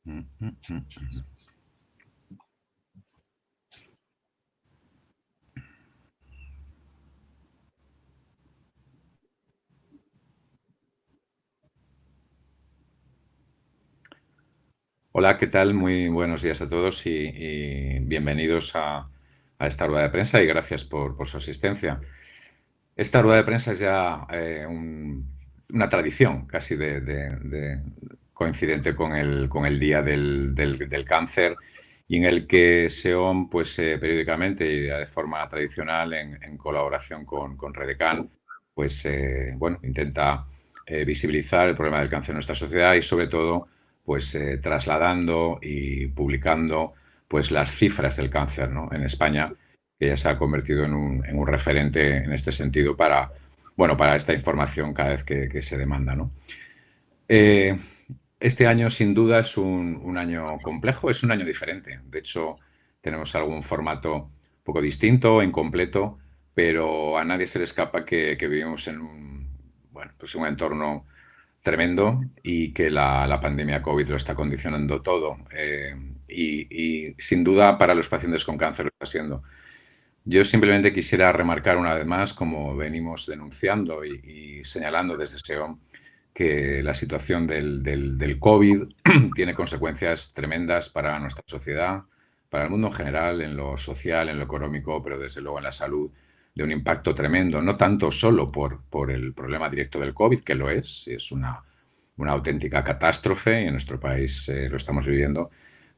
Mm, mm, mm. Hola, ¿qué tal? Muy buenos días a todos y bienvenidos a esta rueda de prensa y gracias por su asistencia. Esta rueda de prensa es ya una tradición casi coincidente con el Día del Cáncer y en el que SEOM pues, periódicamente y de forma tradicional en colaboración con Redecan pues, bueno, intenta visibilizar el problema del cáncer en nuestra sociedad y sobre todo pues, trasladando y publicando pues, las cifras del cáncer, ¿no?, en España, que ya se ha convertido en un referente en este sentido para, bueno, para esta información cada vez que se demanda, ¿no? Eh, este año, sin duda, es un año complejo, es un año diferente. De hecho, tenemos algún formato un poco distinto, incompleto, pero a nadie se le escapa que vivimos en bueno, pues un entorno tremendo y que la pandemia COVID lo está condicionando todo. Y sin duda para los pacientes con cáncer lo está siendo. Yo simplemente quisiera remarcar una vez más, como venimos denunciando y señalando desde SEOM, que la situación del COVID tiene consecuencias tremendas para nuestra sociedad, para el mundo en general, en lo social, en lo económico, pero desde luego en la salud, de un impacto tremendo, no tanto solo por el problema directo del COVID, que lo es una auténtica catástrofe y en nuestro país lo estamos viviendo,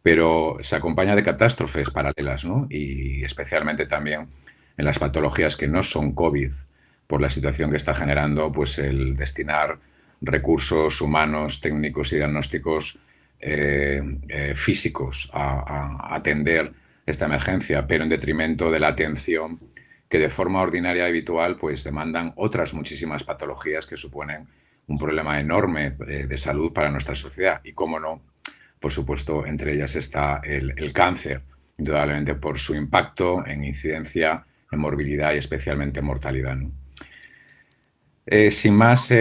pero se acompaña de catástrofes paralelas, ¿no? Y especialmente también en las patologías que no son COVID, por la situación que está generando, pues el destinar recursos humanos, técnicos y diagnósticos físicos a atender esta emergencia, pero en detrimento de la atención que de forma ordinaria y habitual pues demandan otras muchísimas patologías que suponen un problema enorme de salud para nuestra sociedad. Y cómo no, por supuesto, entre ellas está el cáncer, indudablemente por su impacto en incidencia, en morbilidad y especialmente en mortalidad, ¿no? Sin más,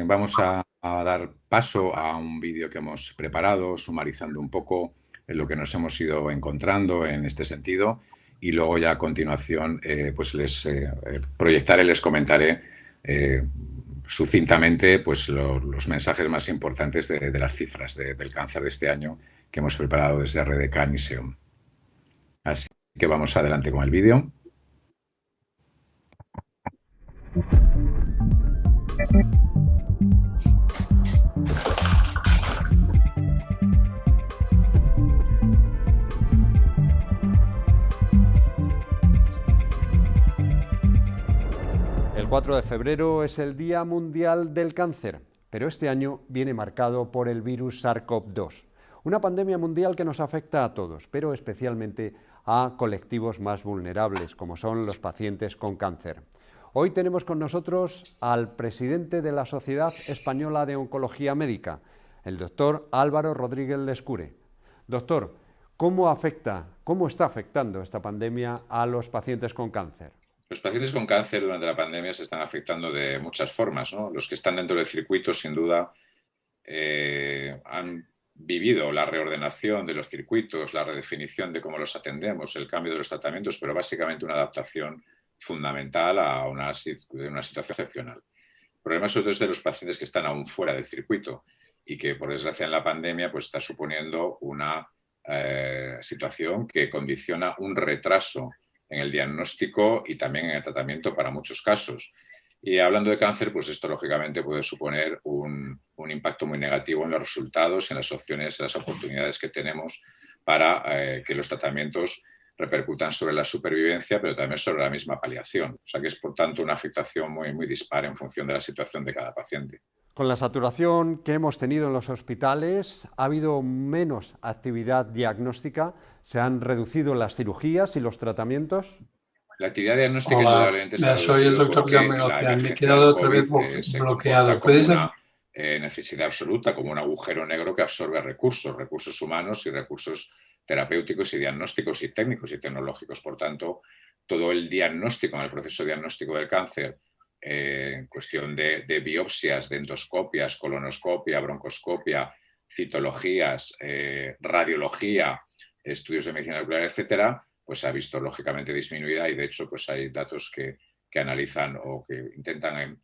vamos a dar paso a un vídeo que hemos preparado, sumarizando un poco lo que nos hemos ido encontrando en este sentido, y luego ya a continuación pues les proyectaré, les comentaré eh, sucintamente pues los mensajes más importantes de las cifras del cáncer de este año que hemos preparado desde Redecan y SEOM. Así que vamos adelante con el vídeo. El 4 de febrero es el Día Mundial del Cáncer, pero este año viene marcado por el virus SARS-CoV-2, una pandemia mundial que nos afecta a todos, pero especialmente a colectivos más vulnerables, como son los pacientes con cáncer. Hoy tenemos con nosotros al presidente de la Sociedad Española de Oncología Médica, el doctor Álvaro Rodríguez Lescure. Doctor, ¿cómo está afectando esta pandemia a los pacientes con cáncer? Los pacientes con cáncer durante la pandemia se están afectando de muchas formas, ¿no? Los que están dentro del circuito, sin duda, han vivido la reordenación de los circuitos, la redefinición de cómo los atendemos, el cambio de los tratamientos, pero básicamente una adaptación fundamental a una situación excepcional. El problema sobre todo es de los pacientes que están aún fuera del circuito y que, por desgracia, en la pandemia pues, está suponiendo una situación que condiciona un retraso en el diagnóstico y también en el tratamiento para muchos casos. Y hablando de cáncer, pues esto lógicamente puede suponer un impacto muy negativo en los resultados, en las opciones, en las oportunidades que tenemos para que los tratamientos repercutan sobre la supervivencia, pero también sobre la misma paliación. O sea que es, por tanto, una afectación muy, muy dispar en función de la situación de cada paciente. Con la saturación que hemos tenido en los hospitales, ha habido menos actividad diagnóstica, se han reducido las cirugías y los tratamientos. La actividad diagnóstica Hola, indudablemente se ha soy el reducido doctor porque Jaume la García. Me he emergencia del quedado otra vez COVID se comporta bloqueado. como ¿Puedes? una necesidad absoluta, como un agujero negro que absorbe recursos humanos y recursos terapéuticos y diagnósticos y técnicos y tecnológicos. Por tanto, todo el diagnóstico, en el proceso diagnóstico del cáncer, en cuestión de biopsias, de endoscopias, colonoscopia, broncoscopia, citologías, radiología, estudios de medicina nuclear, etcétera, pues se ha visto lógicamente disminuida y de hecho pues hay datos que analizan o que intentan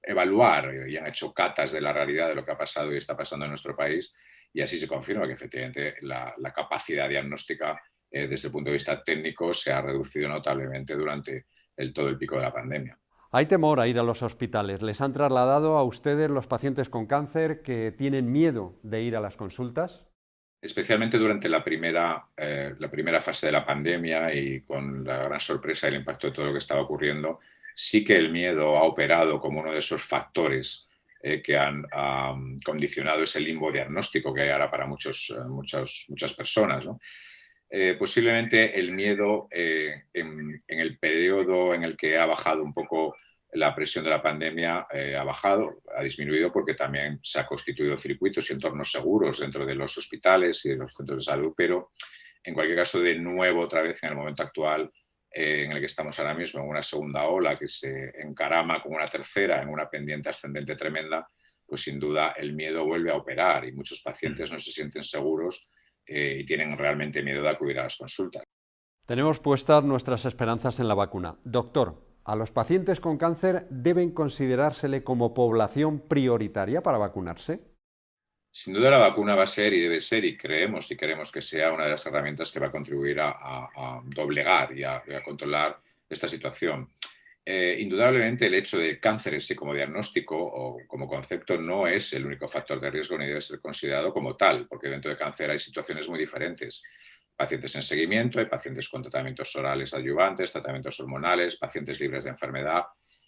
evaluar y han hecho catas de la realidad de lo que ha pasado y está pasando en nuestro país y así se confirma que efectivamente la capacidad diagnóstica desde el punto de vista técnico se ha reducido notablemente durante todo el pico de la pandemia. Hay temor a ir a los hospitales. ¿Les han trasladado a ustedes los pacientes con cáncer que tienen miedo de ir a las consultas? Especialmente durante la primera fase de la pandemia y con la gran sorpresa y el impacto de todo lo que estaba ocurriendo, sí que el miedo ha operado como uno de esos factores que han condicionado ese limbo diagnóstico que hay ahora para muchas personas, ¿no? Posiblemente el miedo en el periodo en el que ha bajado un poco la presión de la pandemia ha bajado, ha disminuido porque también se han constituido circuitos y entornos seguros dentro de los hospitales y de los centros de salud, pero en cualquier caso, de nuevo, otra vez en el momento actual en el que estamos ahora mismo, en una segunda ola que se encarama con una tercera, en una pendiente ascendente tremenda, pues sin duda el miedo vuelve a operar y muchos pacientes no se sienten seguros y tienen realmente miedo de acudir a las consultas. Tenemos puestas nuestras esperanzas en la vacuna. Doctor, ¿a los pacientes con cáncer deben considerársele como población prioritaria para vacunarse? Sin duda la vacuna va a ser y debe ser, y creemos y queremos que sea una de las herramientas que va a contribuir a doblegar y a controlar esta situación. Indudablemente el hecho de cáncer en sí como diagnóstico o como concepto no es el único factor de riesgo ni debe ser considerado como tal, porque dentro de cáncer hay situaciones muy diferentes. Pacientes en seguimiento, hay pacientes con tratamientos orales adyuvantes, tratamientos hormonales, pacientes libres de enfermedad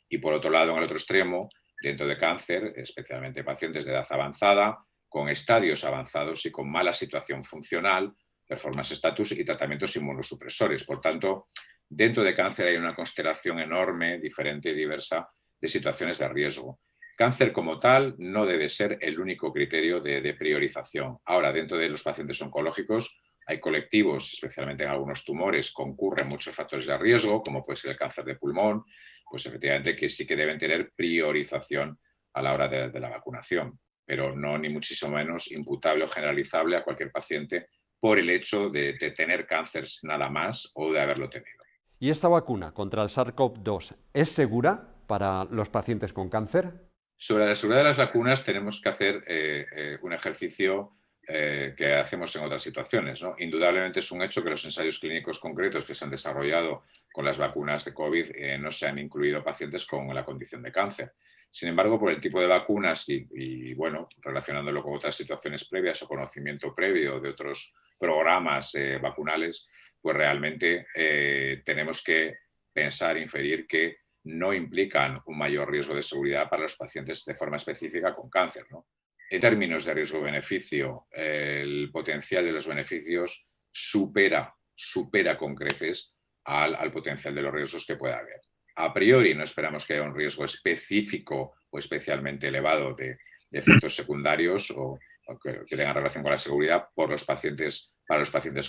y por otro lado, en el otro extremo, dentro de cáncer, especialmente pacientes de edad avanzada, con estadios avanzados y con mala situación funcional, performance status y tratamientos inmunosupresores. Por tanto, dentro de cáncer hay una constelación enorme, diferente y diversa de situaciones de riesgo. Cáncer como tal no debe ser el único criterio de priorización. Ahora, dentro de los pacientes oncológicos hay colectivos, especialmente en algunos tumores, concurren muchos factores de riesgo, como puede ser el cáncer de pulmón, pues efectivamente que sí que deben tener priorización a la hora de la vacunación, pero no ni muchísimo menos imputable o generalizable a cualquier paciente por el hecho de tener cáncer nada más o de haberlo tenido. ¿Y esta vacuna contra el SARS-CoV-2 es segura para los pacientes con cáncer? Sobre la seguridad de las vacunas tenemos que hacer un ejercicio que hacemos en otras situaciones, ¿no? Indudablemente es un hecho que los ensayos clínicos concretos que se han desarrollado con las vacunas de COVID no se han incluido pacientes con la condición de cáncer. Sin embargo, por el tipo de vacunas y bueno, relacionándolo con otras situaciones previas o conocimiento previo de otros programas vacunales, pues realmente tenemos que pensar, inferir que no implican un mayor riesgo de seguridad para los pacientes de forma específica con cáncer, ¿no? En términos de riesgo-beneficio, el potencial de los beneficios supera con creces al potencial de los riesgos que pueda haber. A priori no esperamos que haya un riesgo específico o especialmente elevado de efectos secundarios o que tengan relación con la seguridad para los pacientes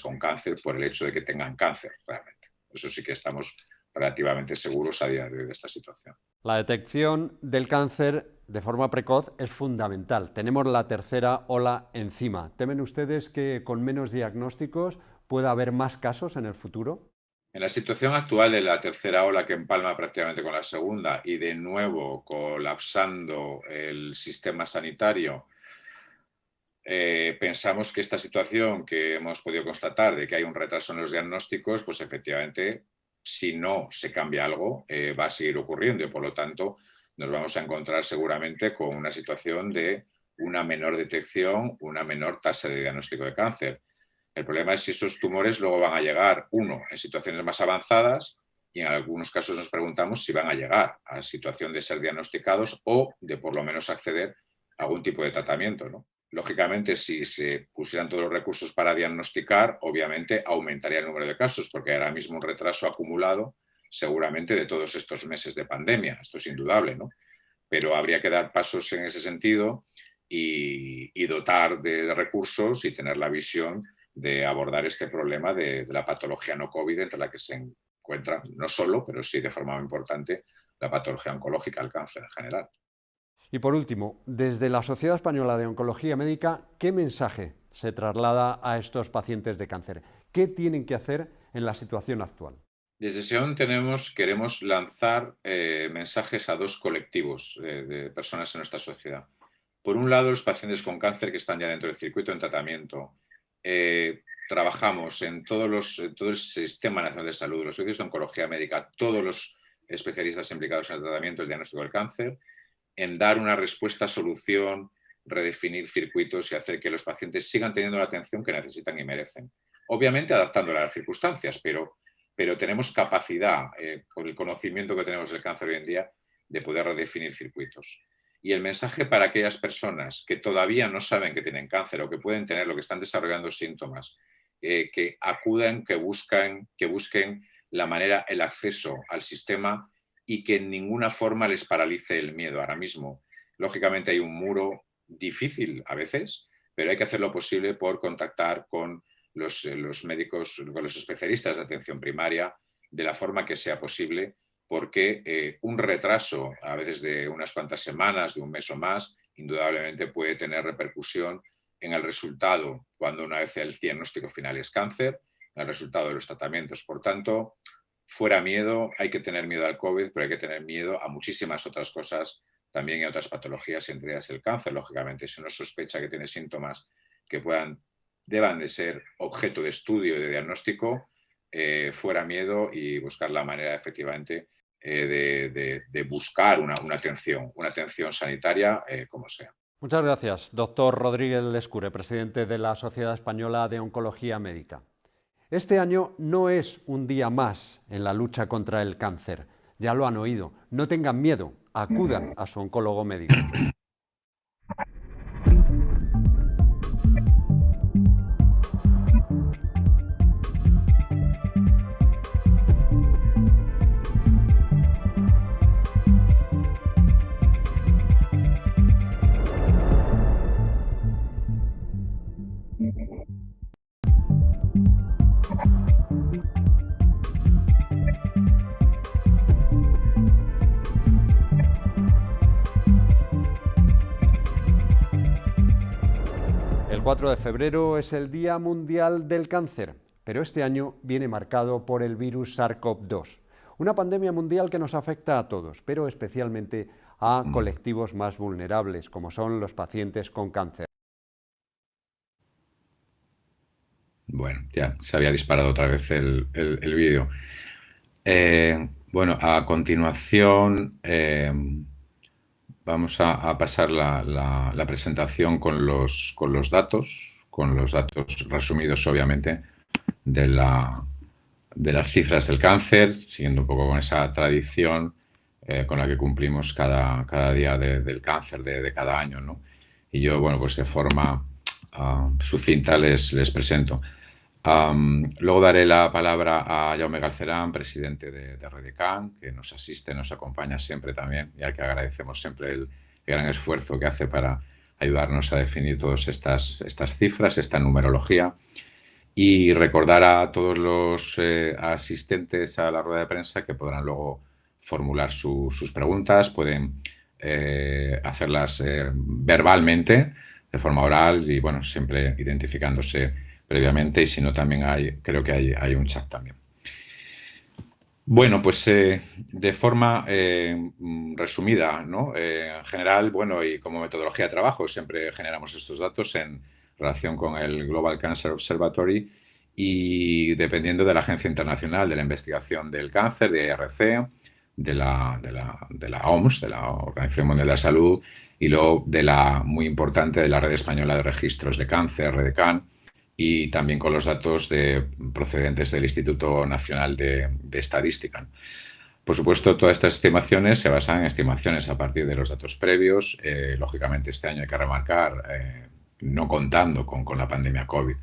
con cáncer por el hecho de que tengan cáncer realmente. Eso sí que estamos relativamente seguros a día de hoy de esta situación. La detección del cáncer de forma precoz es fundamental. Tenemos la tercera ola encima. ¿Temen ustedes que con menos diagnósticos pueda haber más casos en el futuro? En la situación actual de la tercera ola que empalma prácticamente con la segunda y de nuevo colapsando el sistema sanitario, pensamos que esta situación que hemos podido constatar de que hay un retraso en los diagnósticos, pues efectivamente, si no se cambia algo, va a seguir ocurriendo y por lo tanto nos vamos a encontrar seguramente con una situación de una menor detección, una menor tasa de diagnóstico de cáncer. El problema es si esos tumores luego van a llegar, uno, en situaciones más avanzadas y en algunos casos nos preguntamos si van a llegar a situación de ser diagnosticados o de por lo menos acceder a algún tipo de tratamiento, ¿no? Lógicamente, si se pusieran todos los recursos para diagnosticar, obviamente aumentaría el número de casos, porque hay ahora mismo un retraso acumulado seguramente de todos estos meses de pandemia. Esto es indudable, ¿no? Pero habría que dar pasos en ese sentido y dotar de recursos y tener la visión de abordar este problema de la patología no COVID, entre la que se encuentra, no solo, pero sí de forma muy importante, la patología oncológica, el cáncer en general. Y por último, desde la Sociedad Española de Oncología Médica, ¿qué mensaje se traslada a estos pacientes de cáncer? ¿Qué tienen que hacer en la situación actual? Desde SEON queremos lanzar mensajes a dos colectivos de personas en nuestra sociedad. Por un lado, los pacientes con cáncer que están ya dentro del circuito en tratamiento. Trabajamos en todo el Sistema Nacional de Salud, los servicios de oncología médica, todos los especialistas implicados en el tratamiento y el diagnóstico del cáncer, en dar una respuesta, solución, redefinir circuitos y hacer que los pacientes sigan teniendo la atención que necesitan y merecen. Obviamente adaptándola a las circunstancias, pero tenemos capacidad, por el conocimiento que tenemos del cáncer hoy en día, de poder redefinir circuitos. Y el mensaje para aquellas personas que todavía no saben que tienen cáncer o que pueden tenerlo, que están desarrollando síntomas, que acudan, que busquen la manera, el acceso al sistema y que en ninguna forma les paralice el miedo. Ahora mismo, lógicamente, hay un muro difícil a veces, pero hay que hacer lo posible por contactar con los médicos, con los especialistas de atención primaria, de la forma que sea posible, porque un retraso, a veces de unas cuantas semanas, de un mes o más, indudablemente puede tener repercusión en el resultado, cuando una vez el diagnóstico final es cáncer, en el resultado de los tratamientos. Por tanto, fuera miedo, hay que tener miedo al COVID, pero hay que tener miedo a muchísimas otras cosas, también y otras patologías, entre ellas el cáncer, lógicamente. Si uno sospecha que tiene síntomas que deban de ser objeto de estudio y de diagnóstico, fuera miedo y buscar la manera efectivamente de buscar una atención sanitaria como sea. Muchas gracias, doctor Rodríguez Lescure, presidente de la Sociedad Española de Oncología Médica. Este año no es un día más en la lucha contra el cáncer. Ya lo han oído. No tengan miedo, acudan a su oncólogo médico. El 4 de febrero es el Día Mundial del Cáncer, pero este año viene marcado por el virus SARS-CoV-2, una pandemia mundial que nos afecta a todos, pero especialmente a colectivos más vulnerables, como son los pacientes con cáncer. Bueno, ya se había disparado otra vez el vídeo. Bueno, a continuación vamos a pasar la presentación con los datos resumidos, obviamente, de las cifras del cáncer, siguiendo un poco con esa tradición con la que cumplimos cada día del cáncer de cada año, ¿no? Y yo, bueno, pues de forma sucinta les presento. Luego daré la palabra a Jaume Galcerán, presidente de Redecan, que nos asiste, nos acompaña siempre también y al que agradecemos siempre el gran esfuerzo que hace para ayudarnos a definir todas estas cifras, esta numerología. Y recordar a todos los asistentes a la rueda de prensa que podrán luego formular sus preguntas, pueden hacerlas verbalmente, de forma oral y, bueno, siempre identificándose previamente, y si no también creo que hay un chat también. Bueno, pues de forma resumida, ¿no? En general, bueno, y como metodología de trabajo, siempre generamos estos datos en relación con el Global Cancer Observatory y dependiendo de la Agencia Internacional de la Investigación del Cáncer, de IRC, de la OMS, de la Organización Mundial de la Salud, y luego de muy importante, de la Red Española de Registros de Cáncer, Redecan, y también con los datos procedentes del Instituto Nacional de Estadística. Por supuesto, todas estas estimaciones se basan en estimaciones a partir de los datos previos. Lógicamente, este año hay que remarcar, no contando con la pandemia COVID,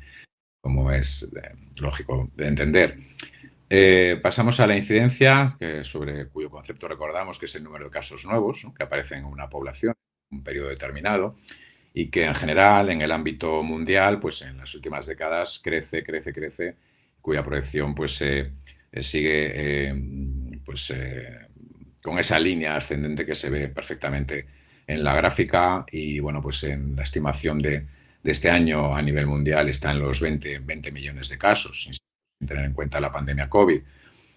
como es lógico de entender. Pasamos a la incidencia, sobre cuyo concepto recordamos que es el número de casos nuevos, ¿no?, que aparecen en una población en un periodo determinado, y que en general en el ámbito mundial, pues en las últimas décadas crece, cuya proyección pues sigue con esa línea ascendente que se ve perfectamente en la gráfica y bueno, pues en la estimación de este año a nivel mundial está en los 20 millones de casos, sin tener en cuenta la pandemia COVID.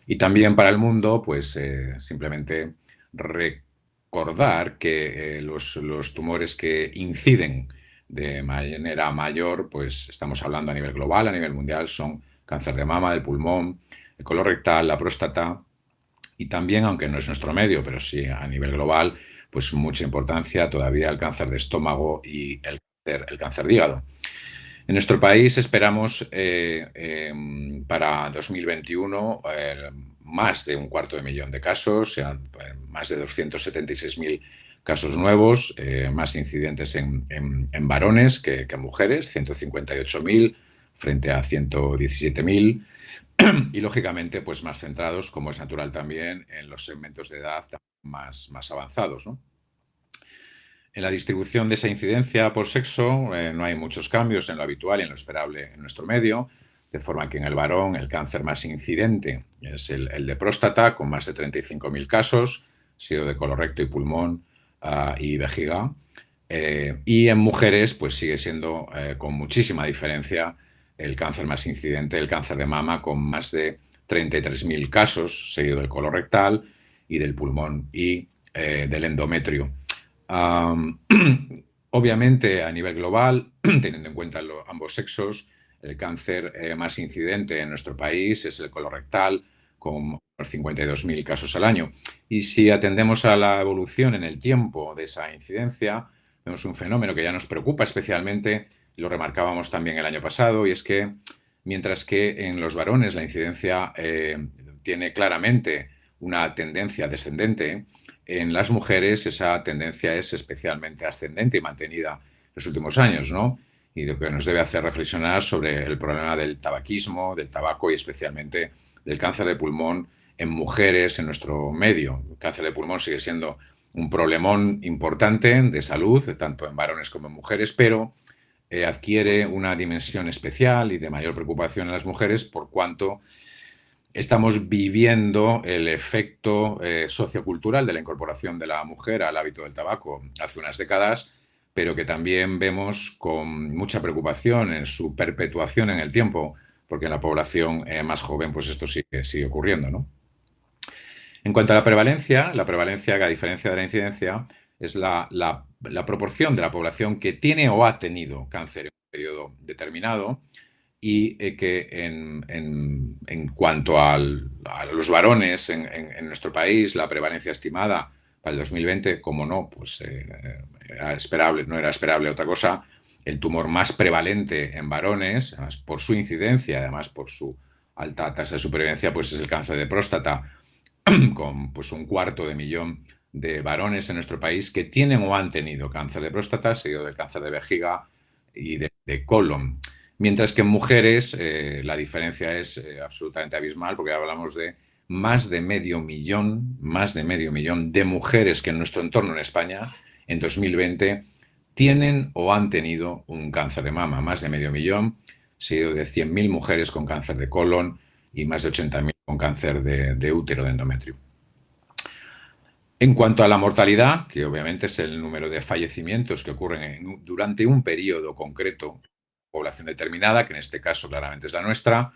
Y también para el mundo, pues simplemente recordar que los tumores que inciden de manera mayor, pues estamos hablando a nivel global, a nivel mundial, son cáncer de mama, del pulmón, el colorectal, la próstata y también, aunque no es nuestro medio, pero sí a nivel global, pues mucha importancia todavía el cáncer de estómago y el cáncer de hígado. En nuestro país esperamos para 2021 más de 250.000 de casos, o sea, más de 276.000 casos nuevos, más incidentes en varones que mujeres, 158.000 frente a 117.000 y lógicamente pues más centrados, como es natural también, en los segmentos de edad más avanzados, ¿no? En la distribución de esa incidencia por sexo no hay muchos cambios en lo habitual y en lo esperable en nuestro medio, de forma que en el varón el cáncer más incidente es el de próstata, con más de 35.000 casos, sido de colorecto y pulmón y vejiga. Y en mujeres pues sigue siendo con muchísima diferencia el cáncer más incidente, el cáncer de mama, con más de 33.000 casos, seguido del colorectal y del pulmón y del endometrio. Um, Obviamente, a nivel global, teniendo en cuenta ambos sexos, el cáncer más incidente en nuestro país es el colorectal, con 52.000 casos al año. Y si atendemos a la evolución en el tiempo de esa incidencia, vemos un fenómeno que ya nos preocupa especialmente, y lo remarcábamos también el año pasado, y es que mientras que en los varones la incidencia tiene claramente una tendencia descendente, en las mujeres esa tendencia es especialmente ascendente y mantenida en los últimos años, ¿no? Y lo que nos debe hacer reflexionar sobre el problema del tabaquismo, del tabaco y especialmente del cáncer de pulmón en mujeres en nuestro medio. El cáncer de pulmón sigue siendo un problemón importante de salud, tanto en varones como en mujeres, pero adquiere una dimensión especial y de mayor preocupación en las mujeres por cuanto estamos viviendo el efecto sociocultural de la incorporación de la mujer al hábito del tabaco hace unas décadas, pero que también vemos con mucha preocupación en su perpetuación en el tiempo, porque en la población más joven pues esto sigue ocurriendo, ¿no? En cuanto a la prevalencia, que a diferencia de la incidencia, es la proporción de la población que tiene o ha tenido cáncer en un periodo determinado y que en cuanto a los varones en nuestro país, la prevalencia estimada para el 2020, como no, pues no era esperable otra cosa, el tumor más prevalente en varones, además por su incidencia, además por su alta tasa de supervivencia, pues es el cáncer de próstata, con pues 250.000 de varones en nuestro país que tienen o han tenido cáncer de próstata, seguido del cáncer de vejiga y de colon. Mientras que en mujeres la diferencia es absolutamente abismal, porque hablamos de más de medio millón de mujeres que en nuestro entorno en España en 2020 tienen o han tenido un cáncer de mama. Más de medio millón, seguido de 100.000 mujeres con cáncer de colon y más de 80.000 con cáncer de útero, de endometrio. En cuanto a la mortalidad, que obviamente es el número de fallecimientos que ocurren durante un periodo concreto, población determinada, que en este caso claramente es la nuestra,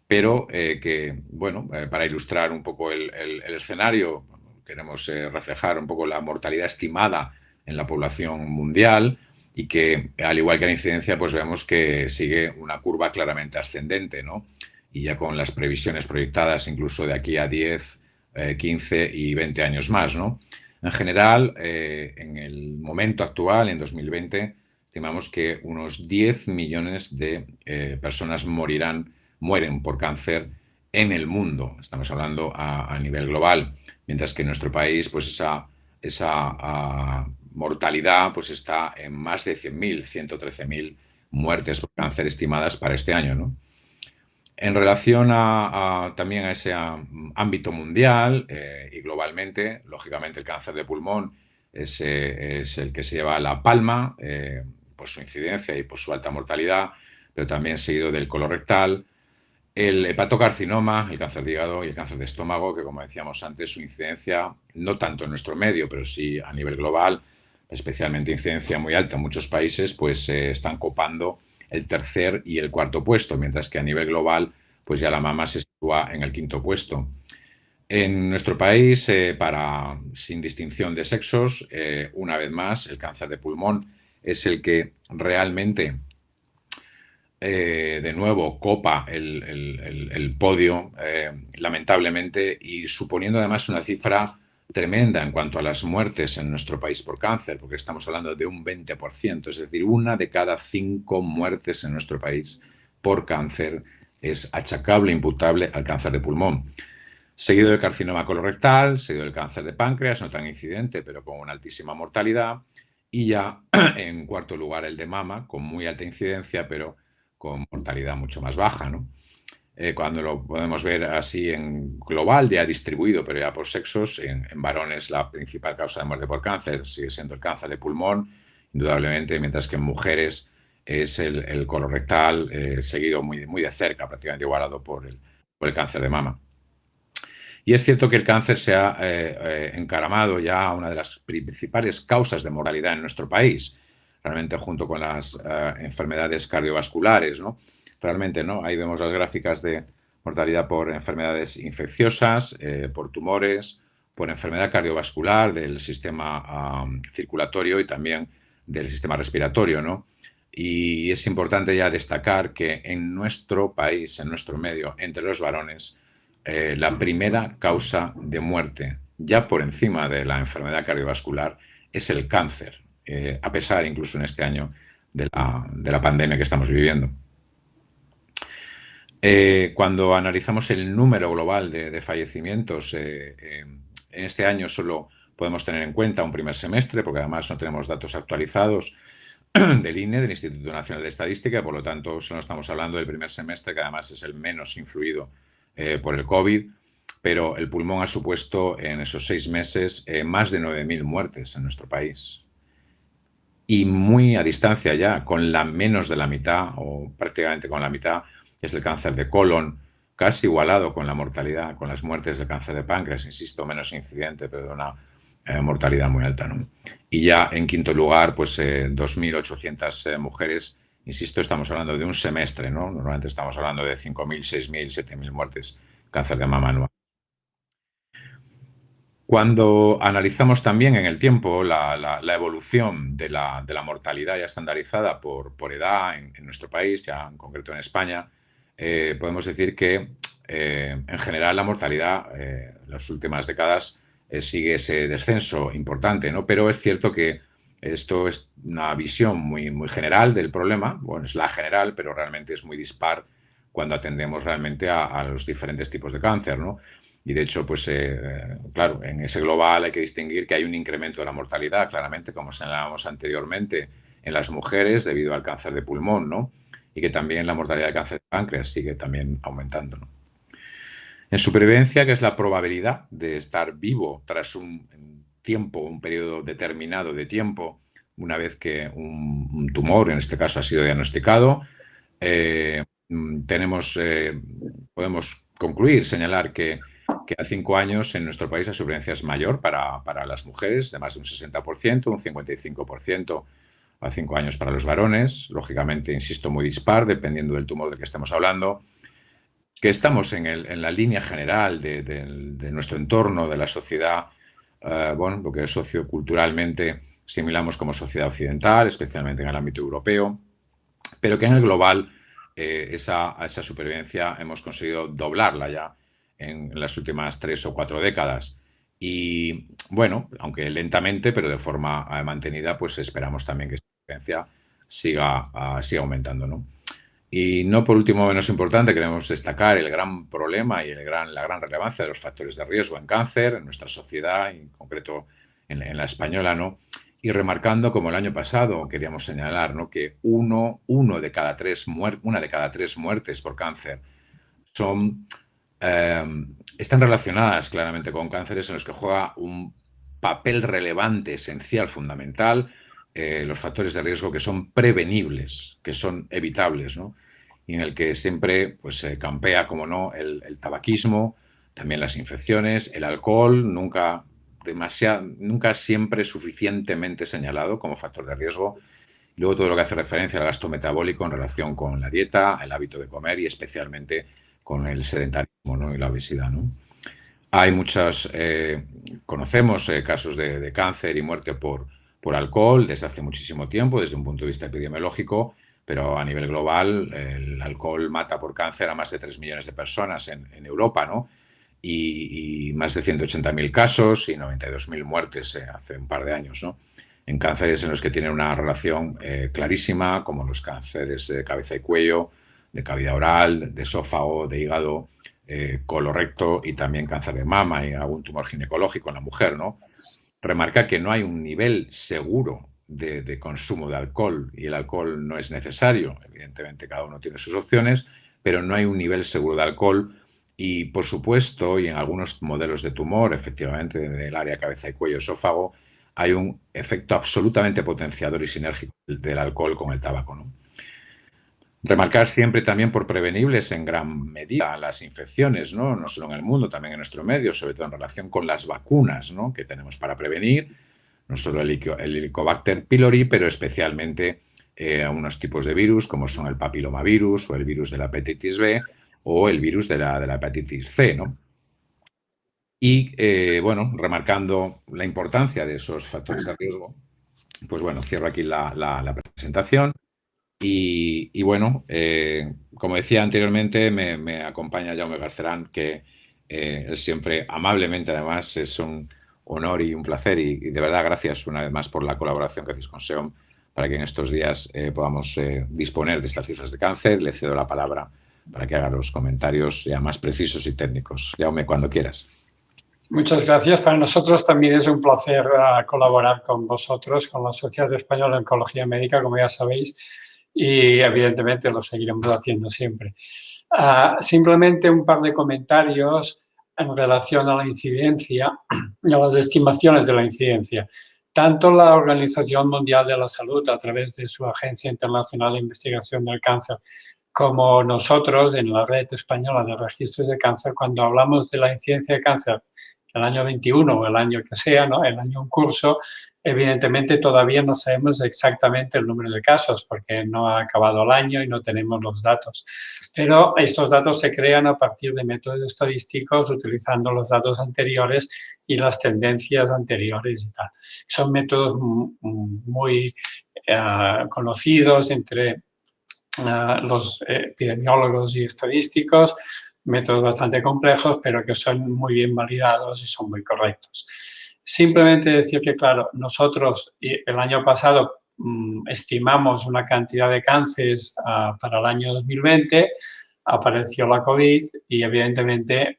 pero que, bueno, para ilustrar un poco el escenario, queremos reflejar un poco la mortalidad estimada en la población mundial y que, al igual que la incidencia, pues vemos que sigue una curva claramente ascendente, ¿no? Y ya con las previsiones proyectadas incluso de aquí a 10, 15 y 20 años más, ¿no? En general, en el momento actual, en 2020, estimamos que unos 10 millones de personas mueren por cáncer en el mundo. Estamos hablando a nivel global, mientras que en nuestro país pues esa mortalidad pues está en más de 100.000, 113.000 muertes por cáncer estimadas para este año, ¿no? En relación también a ese ámbito mundial y globalmente, lógicamente el cáncer de pulmón es el que se lleva la palma por su incidencia y por su alta mortalidad, pero también seguido del colorectal, el hepatocarcinoma, el cáncer de hígado y el cáncer de estómago, que como decíamos antes, su incidencia, no tanto en nuestro medio, pero sí a nivel global, especialmente incidencia muy alta en muchos países, pues están copando el tercer y el cuarto puesto, mientras que a nivel global, pues ya la mama se sitúa en el quinto puesto. En nuestro país, sin distinción de sexos, una vez más, el cáncer de pulmón es el que realmente, de nuevo, copa el podio, lamentablemente, y suponiendo además una cifra tremenda en cuanto a las muertes en nuestro país por cáncer, porque estamos hablando de un 20%, es decir, una de cada 5 muertes en nuestro país por cáncer es achacable, imputable al cáncer de pulmón. Seguido del carcinoma colorectal, seguido del cáncer de páncreas, no tan incidente, pero con una altísima mortalidad. Y ya en cuarto lugar el de mama, con muy alta incidencia, pero con mortalidad mucho más baja, ¿no? Cuando lo podemos ver así en global, ya distribuido, pero ya por sexos, en varones la principal causa de muerte por cáncer sigue siendo el cáncer de pulmón, indudablemente, mientras que en mujeres es el colorectal, seguido muy de cerca, prácticamente igualado por el cáncer de mama. Y es cierto que el cáncer se ha encaramado ya a una de las principales causas de mortalidad en nuestro país, realmente junto con las enfermedades cardiovasculares, ¿no? Realmente, ¿no? Ahí vemos las gráficas de mortalidad por enfermedades infecciosas, por tumores, por enfermedad cardiovascular del sistema circulatorio y también del sistema respiratorio, ¿no? Y es importante ya destacar que en nuestro país, en nuestro medio, entre los varones, la primera causa de muerte, ya por encima de la enfermedad cardiovascular, es el cáncer, a pesar incluso en este año de la pandemia que estamos viviendo. Cuando analizamos el número global de fallecimientos, en este año solo podemos tener en cuenta un primer semestre, porque además no tenemos datos actualizados del INE, del Instituto Nacional de Estadística, por lo tanto solo estamos hablando del primer semestre, que además es el menos influido por el COVID, pero el pulmón ha supuesto en esos 6 meses más de 9.000 muertes en nuestro país. Y muy a distancia ya, con la menos de la mitad, o prácticamente con la mitad, es el cáncer de colon, casi igualado con la mortalidad, con las muertes del cáncer de páncreas, insisto, menos incidente, pero de una mortalidad muy alta, ¿no? Y ya en quinto lugar, pues 2.800 mujeres. Insisto, estamos hablando de un semestre, ¿no? Normalmente estamos hablando de 5.000, 6.000, 7.000 muertes, cáncer de mama anual. Cuando analizamos también en el tiempo la evolución de la mortalidad ya estandarizada por edad en nuestro país, ya en concreto en España, podemos decir que en general la mortalidad en las últimas décadas sigue ese descenso importante, ¿no? Pero es cierto que esto es una visión muy general del problema. Bueno, es la general, pero realmente es muy dispar cuando atendemos realmente a los diferentes tipos de cáncer, ¿no? Y de hecho, pues claro, en ese global hay que distinguir que hay un incremento de la mortalidad, claramente, como señalábamos anteriormente, en las mujeres debido al cáncer de pulmón, ¿no? Y que también la mortalidad de cáncer de páncreas sigue también aumentando, ¿no? En supervivencia, que es la probabilidad de estar vivo tras un tiempo, un periodo determinado de tiempo, una vez que un tumor, en este caso, ha sido diagnosticado, podemos concluir, señalar que a 5 años en nuestro país la supervivencia es mayor para las mujeres, de más de un 60%, un 55% a 5 años para los varones, lógicamente, insisto, muy dispar, dependiendo del tumor del que estemos hablando, que estamos en la línea general de nuestro entorno, de la sociedad, bueno, lo que socioculturalmente asimilamos como sociedad occidental, especialmente en el ámbito europeo, pero que en el global esa supervivencia hemos conseguido doblarla ya en las últimas 3 o 4 décadas. Y bueno, aunque lentamente, pero de forma mantenida, pues esperamos también que esa supervivencia siga aumentando, ¿no? Y no por último menos importante, queremos destacar el gran problema y la gran relevancia de los factores de riesgo en cáncer en nuestra sociedad, en concreto en la española, ¿no? Y remarcando, como el año pasado queríamos señalar, ¿no?, que una de cada tres muertes por cáncer están relacionadas claramente con cánceres en los que juega un papel relevante, esencial, fundamental, los factores de riesgo que son prevenibles, que son evitables, ¿no? Y en el que siempre pues, campea, como no, el tabaquismo, también las infecciones, el alcohol, nunca nunca siempre suficientemente señalado como factor de riesgo. Luego todo lo que hace referencia al gasto metabólico en relación con la dieta, el hábito de comer y especialmente con el sedentarismo, ¿no? Y la obesidad, ¿no? Hay conocemos casos de cáncer y muerte por alcohol desde hace muchísimo tiempo, desde un punto de vista epidemiológico, pero a nivel global el alcohol mata por cáncer a más de 3 millones de personas en Europa, ¿no? Y más de 180.000 casos y 92.000 muertes hace un par de años, ¿no? En cánceres en los que tienen una relación clarísima, como los cánceres de cabeza y cuello, de cavidad oral, de esófago, de hígado, colorecto y también cáncer de mama y algún tumor ginecológico en la mujer, ¿no? Remarca que no hay un nivel seguro de consumo de alcohol y el alcohol no es necesario, evidentemente cada uno tiene sus opciones, pero no hay un nivel seguro de alcohol y por supuesto, y en algunos modelos de tumor, efectivamente, del área cabeza y cuello esófago, hay un efecto absolutamente potenciador y sinérgico del alcohol con el tabaco, ¿no? Remarcar siempre también por prevenibles en gran medida las infecciones, ¿no? No solo en el mundo, también en nuestro medio, sobre todo en relación con las vacunas, ¿no? Que tenemos para prevenir, no solo el Helicobacter pylori, pero especialmente unos tipos de virus como son el papilomavirus o el virus de la hepatitis B o el virus de la hepatitis C, ¿no? Y, bueno, remarcando la importancia de esos factores de riesgo, pues bueno, cierro aquí la presentación. Y bueno, como decía anteriormente, me acompaña Jaume Garcerán, que él siempre, amablemente además, es un honor y un placer. Y de verdad, gracias una vez más por la colaboración que hacéis con SEOM para que en estos días podamos disponer de estas cifras de cáncer. Le cedo la palabra para que haga los comentarios ya más precisos y técnicos. Jaume, cuando quieras. Muchas gracias. Para nosotros también es un placer colaborar con vosotros, con la Sociedad Española de Oncología Médica, como ya sabéis, y evidentemente lo seguiremos haciendo siempre. Simplemente un par de comentarios en relación a la incidencia y a las estimaciones de la incidencia. Tanto la Organización Mundial de la Salud, a través de su Agencia Internacional de Investigación del Cáncer, como nosotros en la Red Española de Registros de Cáncer, cuando hablamos de la incidencia de cáncer el año 21 o el año que sea, ¿no? El año en curso, evidentemente todavía no sabemos exactamente el número de casos porque no ha acabado el año y no tenemos los datos. Pero estos datos se crean a partir de métodos estadísticos utilizando los datos anteriores y las tendencias anteriores y tal. Son métodos muy conocidos entre los epidemiólogos y estadísticos, métodos bastante complejos, pero que son muy bien validados y son muy correctos. Simplemente decir que, claro, nosotros el año pasado estimamos una cantidad de cánceres para el año 2020, apareció la COVID y evidentemente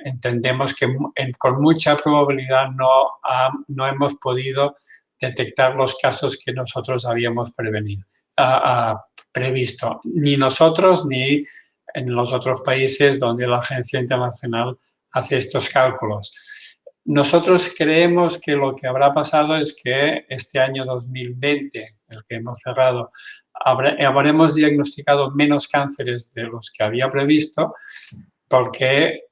entendemos que con mucha probabilidad no hemos podido detectar los casos que nosotros habíamos previsto, ni nosotros ni en los otros países donde la Agencia Internacional hace estos cálculos. Nosotros creemos que lo que habrá pasado es que este año 2020, el que hemos cerrado, habremos diagnosticado menos cánceres de los que había previsto porque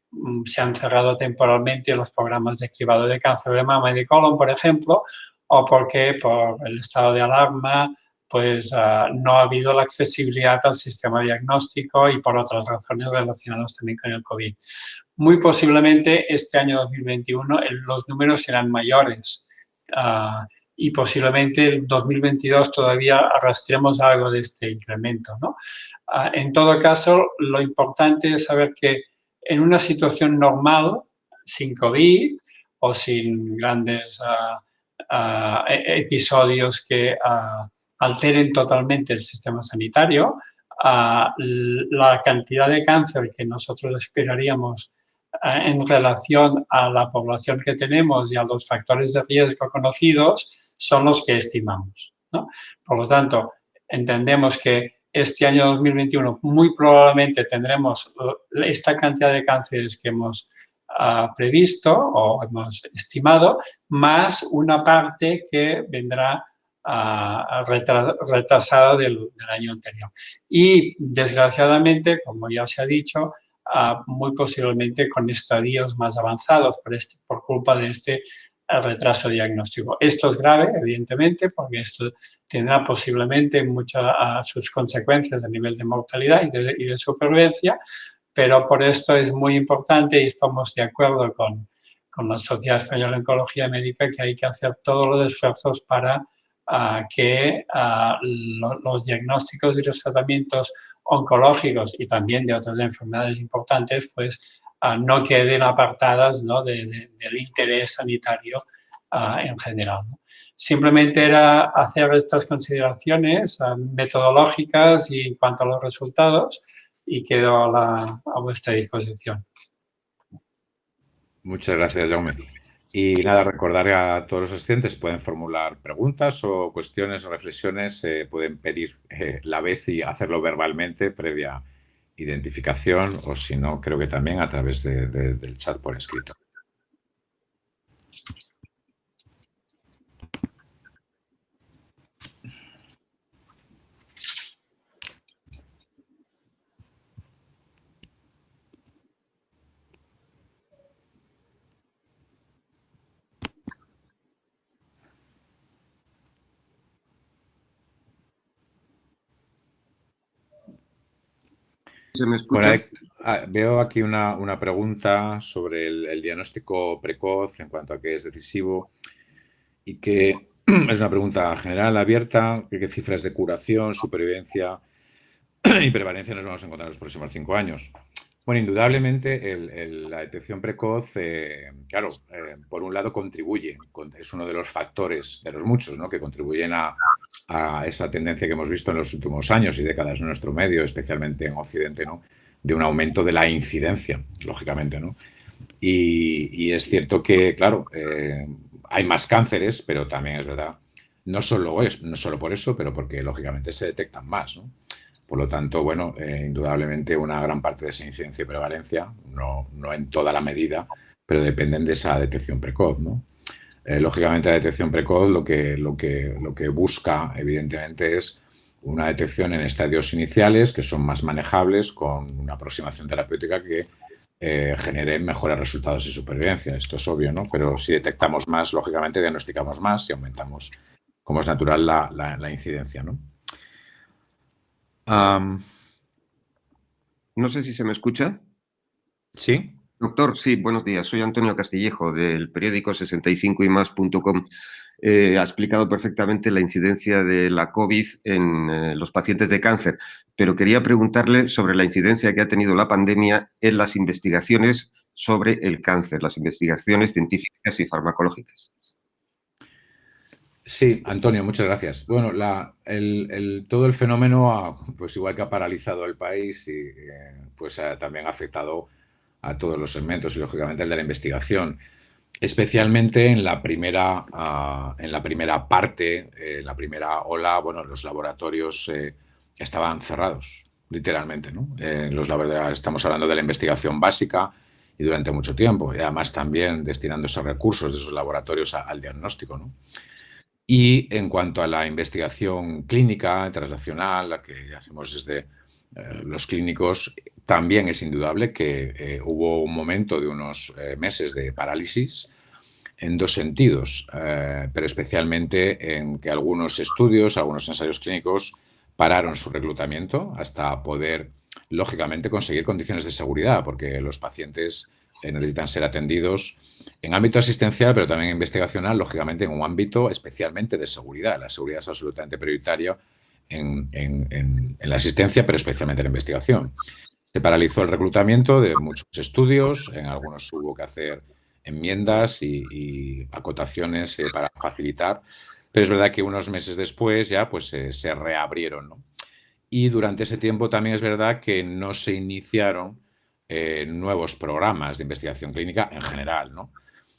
se han cerrado temporalmente los programas de cribado de cáncer de mama y de colon, por ejemplo, o porque por el estado de alarma pues no ha habido la accesibilidad al sistema diagnóstico y por otras razones relacionadas también con el COVID. Muy posiblemente este año 2021 los números serán mayores y posiblemente en 2022 todavía arrastremos algo de este incremento, ¿no? En todo caso, lo importante es saber que en una situación normal, sin COVID o sin grandes episodios que alteren totalmente el sistema sanitario, la cantidad de cáncer que nosotros esperaríamos en relación a la población que tenemos y a los factores de riesgo conocidos son los que estimamos, ¿no? Por lo tanto, entendemos que este año 2021 muy probablemente tendremos esta cantidad de cánceres que hemos previsto o hemos estimado, más una parte que vendrá retrasado del año anterior. Y desgraciadamente, como ya se ha dicho, muy posiblemente con estadios más avanzados por culpa de este retraso diagnóstico. Esto es grave, evidentemente, porque esto tendrá posiblemente muchas sus consecuencias a nivel de mortalidad y de supervivencia, pero por esto es muy importante y estamos de acuerdo con la Sociedad Española de Oncología Médica que hay que hacer todos los esfuerzos para que los diagnósticos y los tratamientos oncológicos y también de otras enfermedades importantes, pues no queden apartadas, ¿no?, del interés sanitario en general, ¿no? Simplemente era hacer estas consideraciones metodológicas y en cuanto a los resultados y quedo a vuestra disposición. Muchas gracias, Jaume. Y nada, recordar a todos los asistentes, pueden formular preguntas o cuestiones o reflexiones, pueden pedir la vez y hacerlo verbalmente previa identificación o si no, creo que también a través del chat por escrito. ¿Se me escucha? Bueno, veo aquí una pregunta sobre el diagnóstico precoz en cuanto a qué es decisivo y que es una pregunta general, abierta, qué cifras de curación, supervivencia y prevalencia nos vamos a encontrar en los próximos 5 años. Bueno, indudablemente la detección precoz, claro, por un lado contribuye, es uno de los factores, de los muchos, ¿no?, que contribuyen a esa tendencia que hemos visto en los últimos años y décadas en nuestro medio, especialmente en Occidente, ¿no?, de un aumento de la incidencia, lógicamente, ¿no? Y es cierto que, claro, hay más cánceres, pero también es verdad, no solo por eso, pero porque lógicamente se detectan más, ¿no? Por lo tanto, bueno, indudablemente una gran parte de esa incidencia y prevalencia, no en toda la medida, pero dependen de esa detección precoz, ¿no? Lógicamente la detección precoz lo que busca, evidentemente, es una detección en estadios iniciales que son más manejables con una aproximación terapéutica que genere mejores resultados de supervivencia. Esto es obvio, ¿no? Pero si detectamos más, lógicamente diagnosticamos más y aumentamos, como es natural, la incidencia, ¿no? No sé si se me escucha. ¿Sí? Doctor, sí, buenos días. Soy Antonio Castillejo, del periódico 65ymas.com. Ha explicado perfectamente la incidencia de la COVID en los pacientes de cáncer, pero quería preguntarle sobre la incidencia que ha tenido la pandemia en las investigaciones sobre el cáncer, las investigaciones científicas y farmacológicas. Sí, Antonio, muchas gracias. Bueno, todo el fenómeno, pues igual que ha paralizado el país, y pues también ha afectado a todos los segmentos y lógicamente el de la investigación, especialmente en la primera parte, en la primera ola. Bueno, los laboratorios estaban cerrados, literalmente, ¿no? Estamos hablando de la investigación básica y durante mucho tiempo, y además también destinándose recursos de esos laboratorios al diagnóstico, ¿no? Y en cuanto a la investigación clínica, translacional, la que hacemos desde los clínicos, también es indudable que hubo un momento de unos meses de parálisis en dos sentidos, pero especialmente en que algunos estudios, algunos ensayos clínicos pararon su reclutamiento hasta poder, lógicamente, conseguir condiciones de seguridad, porque los pacientes necesitan ser atendidos en ámbito asistencial, pero también investigacional, lógicamente en un ámbito especialmente de seguridad. La seguridad es absolutamente prioritaria en la asistencia, pero especialmente en la investigación. Se paralizó el reclutamiento de muchos estudios, en algunos hubo que hacer enmiendas y acotaciones para facilitar, pero es verdad que unos meses después ya pues se reabrieron, ¿no? Y durante ese tiempo también es verdad que no se iniciaron nuevos programas de investigación clínica en general, ¿no?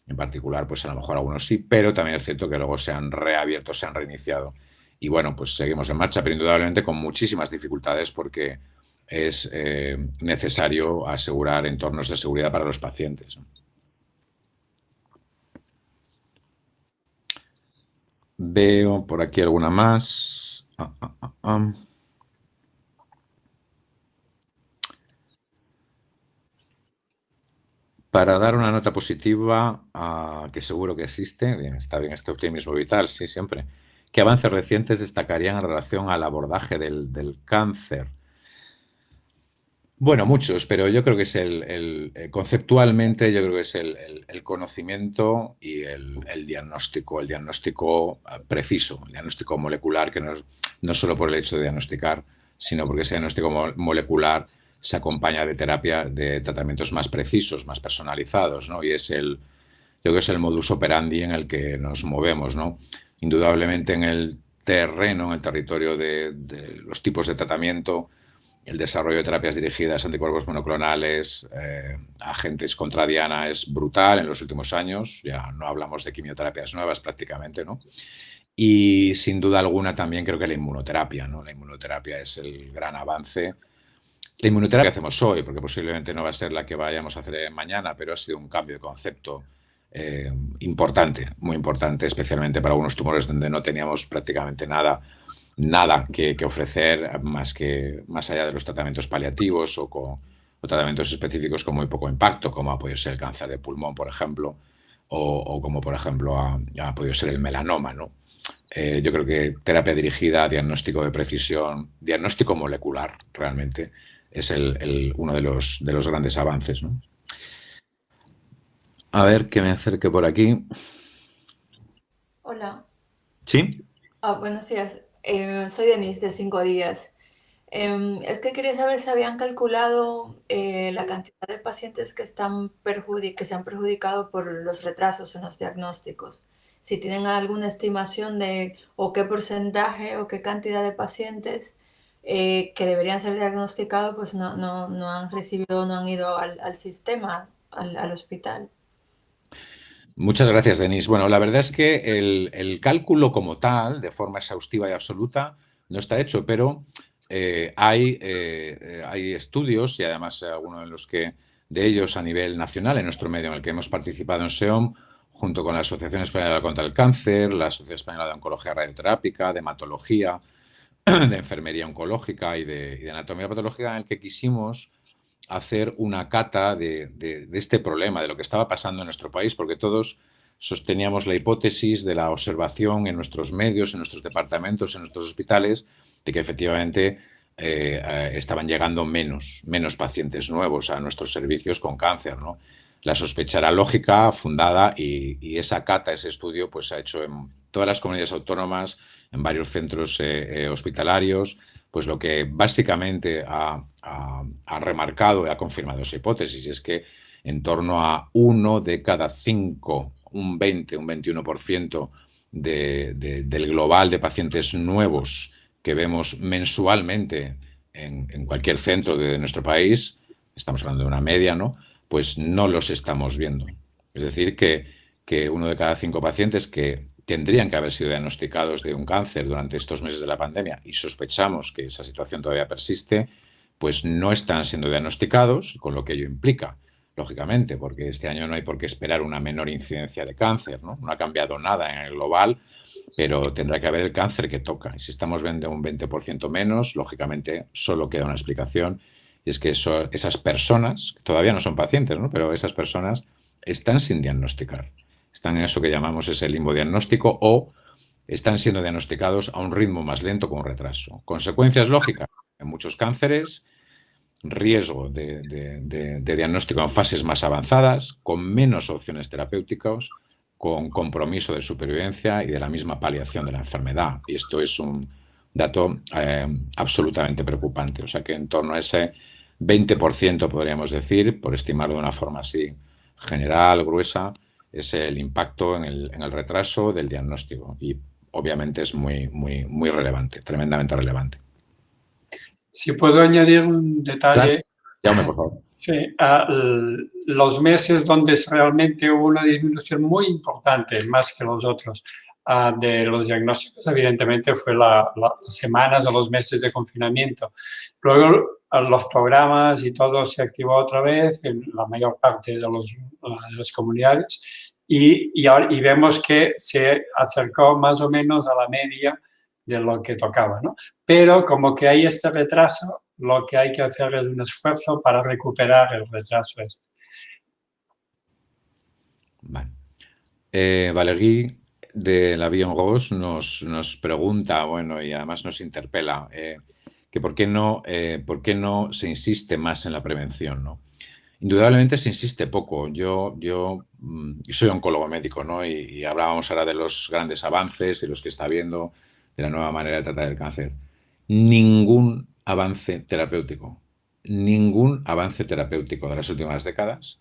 En particular, pues a lo mejor algunos sí, pero también es cierto que luego se han reabierto, se han reiniciado. Y bueno, pues seguimos en marcha, pero indudablemente con muchísimas dificultades porque es necesario asegurar entornos de seguridad para los pacientes, ¿no? Veo por aquí alguna más. Para dar una nota positiva, que seguro que existe, bien, está bien este optimismo vital, sí, siempre. ¿Qué avances recientes destacarían en relación al abordaje del cáncer? Bueno, muchos, pero yo creo que es conceptualmente, yo creo que es el conocimiento y el diagnóstico preciso, el diagnóstico molecular, que no solo por el hecho de diagnosticar, sino porque ese diagnóstico molecular se acompaña de terapia, de tratamientos más precisos, más personalizados, ¿no? Y yo creo que es el modus operandi en el que nos movemos, ¿no? Indudablemente en el terreno, en el territorio de los tipos de tratamiento, el desarrollo de terapias dirigidas, anticuerpos monoclonales, agentes contra diana es brutal en los últimos años. Ya no hablamos de quimioterapias nuevas prácticamente, ¿no? Y sin duda alguna también creo que la inmunoterapia, ¿no? La inmunoterapia es el gran avance. La inmunoterapia que hacemos hoy, porque posiblemente no va a ser la que vayamos a hacer mañana, pero ha sido un cambio de concepto importante, muy importante, especialmente para algunos tumores donde no teníamos prácticamente nada que ofrecer más allá de los tratamientos paliativos o tratamientos específicos con muy poco impacto, como ha podido ser el cáncer de pulmón, por ejemplo, o como, por ejemplo, ha podido ser el melanoma, ¿no? Yo creo que terapia dirigida, diagnóstico de precisión, diagnóstico molecular, realmente, es uno de los grandes avances, ¿no? A ver, que me acerque por aquí. Hola. ¿Sí? Buenos días. Soy Denise de 5 días. Es que quería saber si habían calculado la cantidad de pacientes que se han perjudicado por los retrasos en los diagnósticos. Si tienen alguna estimación de o qué porcentaje o qué cantidad de pacientes que deberían ser diagnosticados, pues no han recibido, no han ido al sistema, al hospital. Muchas gracias, Denis. Bueno, la verdad es que el cálculo como tal, de forma exhaustiva y absoluta, no está hecho, pero hay estudios y además algunos de ellos a nivel nacional en nuestro medio en el que hemos participado en SEOM, junto con la Asociación Española contra el Cáncer, la Asociación Española de Oncología Radioterápica, de Hematología, de Enfermería Oncológica y de Anatomía Patológica, en el que quisimos hacer una cata de este problema, de lo que estaba pasando en nuestro país, porque todos sosteníamos la hipótesis de la observación en nuestros medios, en nuestros departamentos, en nuestros hospitales, de que efectivamente estaban llegando menos pacientes nuevos a nuestros servicios con cáncer, ¿no? La sospecha era lógica, fundada, y esa cata, ese estudio, pues se ha hecho en todas las comunidades autónomas, en varios centros hospitalarios, pues lo que básicamente ha remarcado y ha confirmado esa hipótesis es que en torno a 1 de cada 5, un 20, un 21% del global de pacientes nuevos que vemos mensualmente en cualquier centro de nuestro país, estamos hablando de una media, ¿no? Pues no los estamos viendo. Es decir, que 1 de cada 5 pacientes que tendrían que haber sido diagnosticados de un cáncer durante estos meses de la pandemia y sospechamos que esa situación todavía persiste, pues no están siendo diagnosticados, con lo que ello implica, lógicamente, porque este año no hay por qué esperar una menor incidencia de cáncer, ¿no? No ha cambiado nada en el global, pero tendrá que haber el cáncer que toca. Y si estamos viendo un 20% menos, lógicamente solo queda una explicación, y es que esas personas, todavía no son pacientes, ¿no? Pero esas personas están sin diagnosticar. Están en eso que llamamos ese limbo diagnóstico o están siendo diagnosticados a un ritmo más lento con retraso. Consecuencias lógicas en muchos cánceres, riesgo de diagnóstico en fases más avanzadas, con menos opciones terapéuticas, con compromiso de supervivencia y de la misma paliación de la enfermedad. Y esto es un dato absolutamente preocupante. O sea que en torno a ese 20%, podríamos decir, por estimarlo de una forma así general, gruesa, es el impacto en el retraso del diagnóstico y obviamente es muy relevante, tremendamente relevante. Si puedo añadir un detalle. Jaume, por favor. Sí, los meses donde realmente hubo una disminución muy importante, más que los otros, de los diagnósticos, evidentemente fue las semanas o los meses de confinamiento. Luego los programas y todo se activó otra vez en la mayor parte de las comunidades y vemos que se acercó más o menos a la media de lo que tocaba, ¿no? Pero como que hay este retraso, lo que hay que hacer es un esfuerzo para recuperar el retraso este. Vale. Valérie de la Vie en Rose nos pregunta, bueno, y además nos interpela, que por qué no se insiste más en la prevención, ¿no? Indudablemente se insiste poco. Yo soy oncólogo médico, ¿no? Y hablábamos ahora de los grandes avances, de los que está habiendo, de la nueva manera de tratar el cáncer. Ningún avance terapéutico de las últimas décadas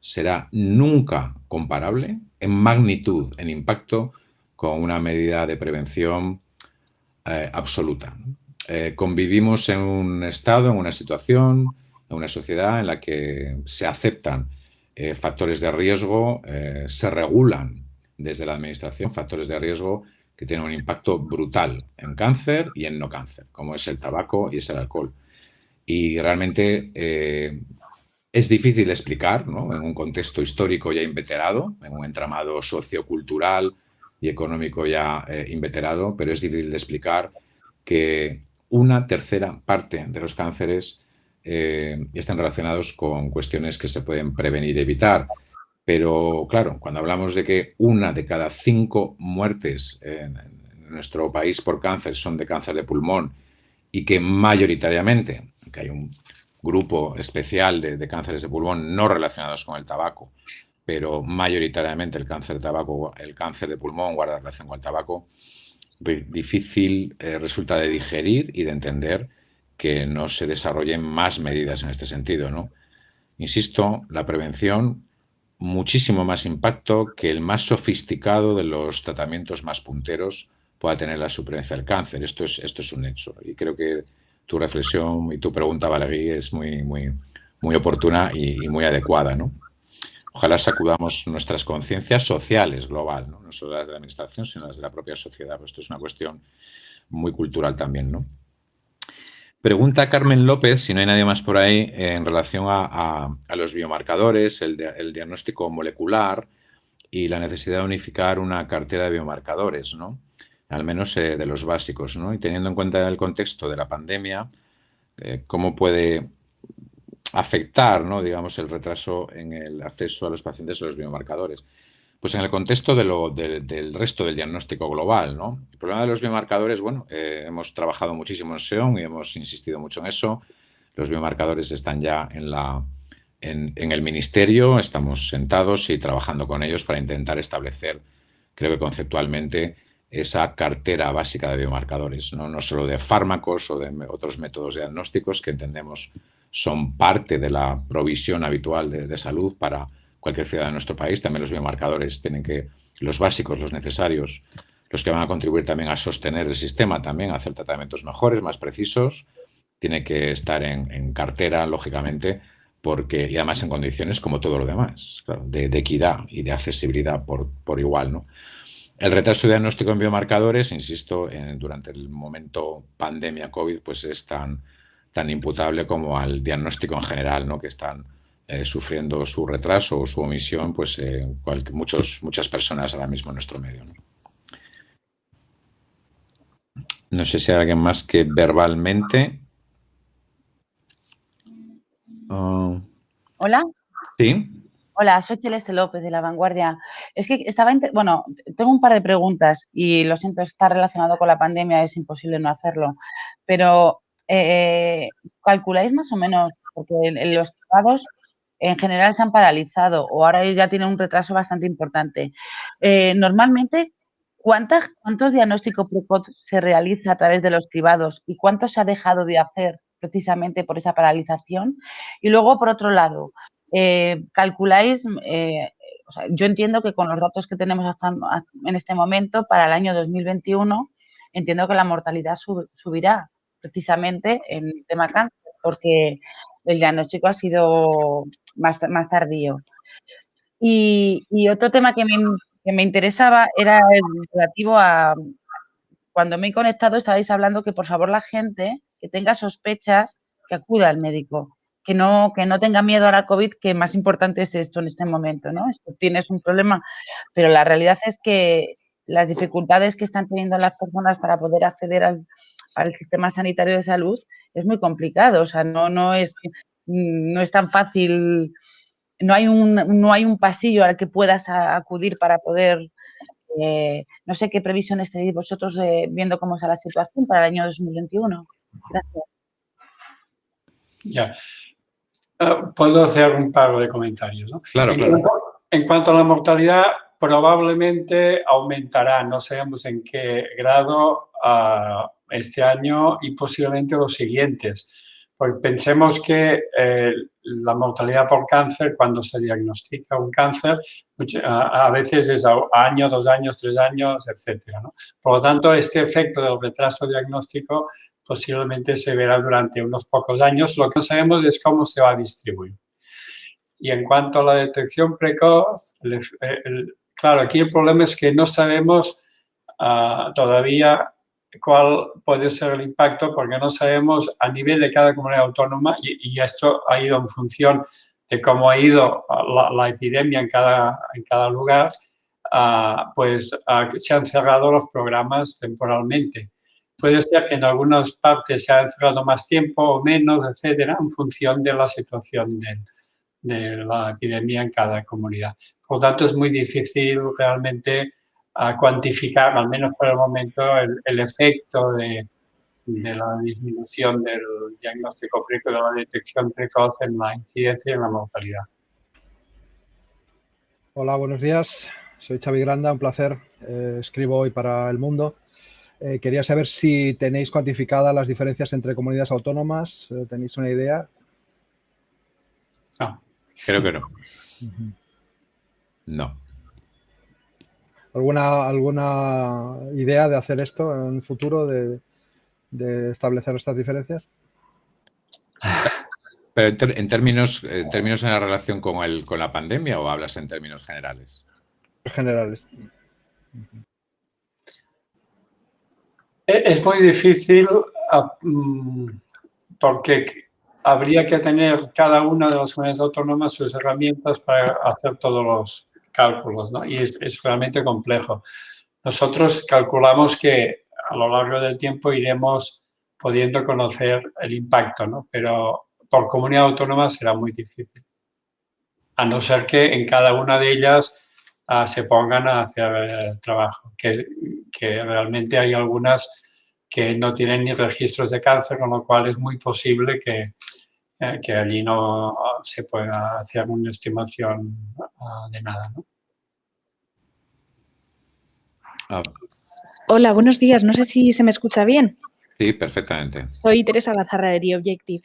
será nunca comparable en magnitud, en impacto, con una medida de prevención absoluta. Convivimos en un estado, en una situación, en una sociedad en la que se aceptan factores de riesgo, se regulan desde la administración factores de riesgo que tienen un impacto brutal en cáncer y en no cáncer, como es el tabaco y es el alcohol. Y realmente es difícil explicar, ¿no? En un contexto histórico ya inveterado, en un entramado sociocultural y económico ya inveterado, pero es difícil de explicar que una tercera parte de los cánceres están relacionados con cuestiones que se pueden prevenir y evitar. Pero claro, cuando hablamos de que 1 de cada 5 muertes en nuestro país por cáncer son de cáncer de pulmón y que mayoritariamente, que hay un grupo especial de cánceres de pulmón no relacionados con el tabaco, pero mayoritariamente el cáncer de tabaco, el cáncer de pulmón guarda relación con el tabaco, difícil resulta de digerir y de entender que no se desarrollen más medidas en este sentido, ¿no? Insisto, la prevención, muchísimo más impacto que el más sofisticado de los tratamientos más punteros pueda tener la supervivencia del cáncer. Esto es un hecho. Y creo que tu reflexión y tu pregunta, Valerie, es muy oportuna y muy adecuada, ¿no? Ojalá sacudamos nuestras conciencias sociales global, ¿no? No solo las de la administración, sino las de la propia sociedad. Pues esto es una cuestión muy cultural también, ¿no? Pregunta Carmen López, si no hay nadie más por ahí, en relación a los biomarcadores, el diagnóstico molecular y la necesidad de unificar una cartera de biomarcadores, ¿no? Al menos de los básicos, ¿no? Y teniendo en cuenta el contexto de la pandemia, cómo puede afectar, ¿no? Digamos, el retraso en el acceso a los pacientes a los biomarcadores. Pues en el contexto del resto del diagnóstico global, ¿no? El problema de los biomarcadores, bueno, hemos trabajado muchísimo en SEON y hemos insistido mucho en eso. Los biomarcadores están ya en el ministerio, estamos sentados y trabajando con ellos para intentar establecer, creo que conceptualmente, esa cartera básica de biomarcadores, ¿no? No solo de fármacos o de otros métodos diagnósticos que entendemos son parte de la provisión habitual de salud para cualquier ciudad de nuestro país. También los biomarcadores tienen que, los básicos, los necesarios, los que van a contribuir también a sostener el sistema, también a hacer tratamientos mejores, más precisos, tiene que estar en cartera, lógicamente, porque, y además en condiciones como todo lo demás, claro, de equidad y de accesibilidad por igual, ¿no? El retraso diagnóstico en biomarcadores, insisto, durante el momento pandemia COVID, pues es tan imputable como al diagnóstico en general, ¿no? Que están sufriendo su retraso o su omisión, pues muchas personas ahora mismo en nuestro medio, ¿no? No sé si hay alguien más que verbalmente. Hola. Sí. Hola, soy Celeste López de La Vanguardia. Es que bueno, tengo un par de preguntas y lo siento, está relacionado con la pandemia, es imposible no hacerlo, pero ¿calculáis más o menos? Porque los cribados en general se han paralizado o ahora ya tienen un retraso bastante importante. Normalmente, ¿cuántos diagnósticos precoz se realiza a través de los cribados y cuánto se ha dejado de hacer precisamente por esa paralización? Y luego, por otro lado, calculáis, o sea, yo entiendo que con los datos que tenemos hasta en este momento, para el año 2021, entiendo que la mortalidad subirá precisamente en el tema cáncer, porque el diagnóstico ha sido más tardío. Y otro tema que me interesaba era el relativo a, cuando me he conectado estabais hablando que por favor la gente que tenga sospechas que acuda al médico, que no tenga miedo a la COVID, que más importante es esto en este momento, ¿no? Esto tienes un problema, pero la realidad es que las dificultades que están teniendo las personas para poder acceder al sistema sanitario de salud es muy complicado, o sea, no es tan fácil no hay un pasillo al que puedas acudir para poder, no sé qué previsiones tenéis vosotros viendo cómo está la situación para el año 2021. Gracias. Ya. Puedo hacer un par de comentarios, ¿no? Claro, En cuanto a la mortalidad, probablemente aumentará, no sabemos en qué grado este año y posiblemente los siguientes. Porque pensemos que la mortalidad por cáncer, cuando se diagnostica un cáncer, a veces es a año, 2 años, 3 años, etcétera, ¿no? Por lo tanto, este efecto del retraso diagnóstico posiblemente se verá durante unos pocos años. Lo que no sabemos es cómo se va a distribuir. Y en cuanto a la detección precoz, claro, aquí el problema es que no sabemos todavía cuál puede ser el impacto, porque no sabemos a nivel de cada comunidad autónoma, y esto ha ido en función de cómo ha ido la epidemia en cada lugar, pues se han cerrado los programas temporalmente. Puede ser que en algunas partes se ha cerrado más tiempo o menos, etcétera, en función de la situación de la epidemia en cada comunidad. Por lo tanto, es muy difícil realmente cuantificar, al menos por el momento, el efecto de la disminución del diagnóstico precoz, de la detección precoz en la incidencia y en la mortalidad. Hola, buenos días. Soy Xavi Granda, un placer. Escribo hoy para El Mundo. Quería saber si tenéis cuantificadas las diferencias entre comunidades autónomas. ¿Tenéis una idea? No. Creo que no. No. ¿Alguna idea de hacer esto en el futuro, de establecer estas diferencias? Pero en términos en la relación con la pandemia, ¿o hablas en términos generales? Generales. Es muy difícil porque habría que tener cada una de las comunidades autónomas sus herramientas para hacer todos los cálculos, ¿no? Y es realmente complejo. Nosotros calculamos que a lo largo del tiempo iremos pudiendo conocer el impacto, ¿no? Pero por comunidad autónoma será muy difícil. A no ser que en cada una de ellas se pongan a hacer el trabajo. Que realmente hay algunas que no tienen ni registros de cáncer, con lo cual es muy posible que allí no se pueda hacer una estimación de nada, ¿no? Hola, buenos días. No sé si se me escucha bien. Sí, perfectamente. Soy Teresa Lazarra de The Objective.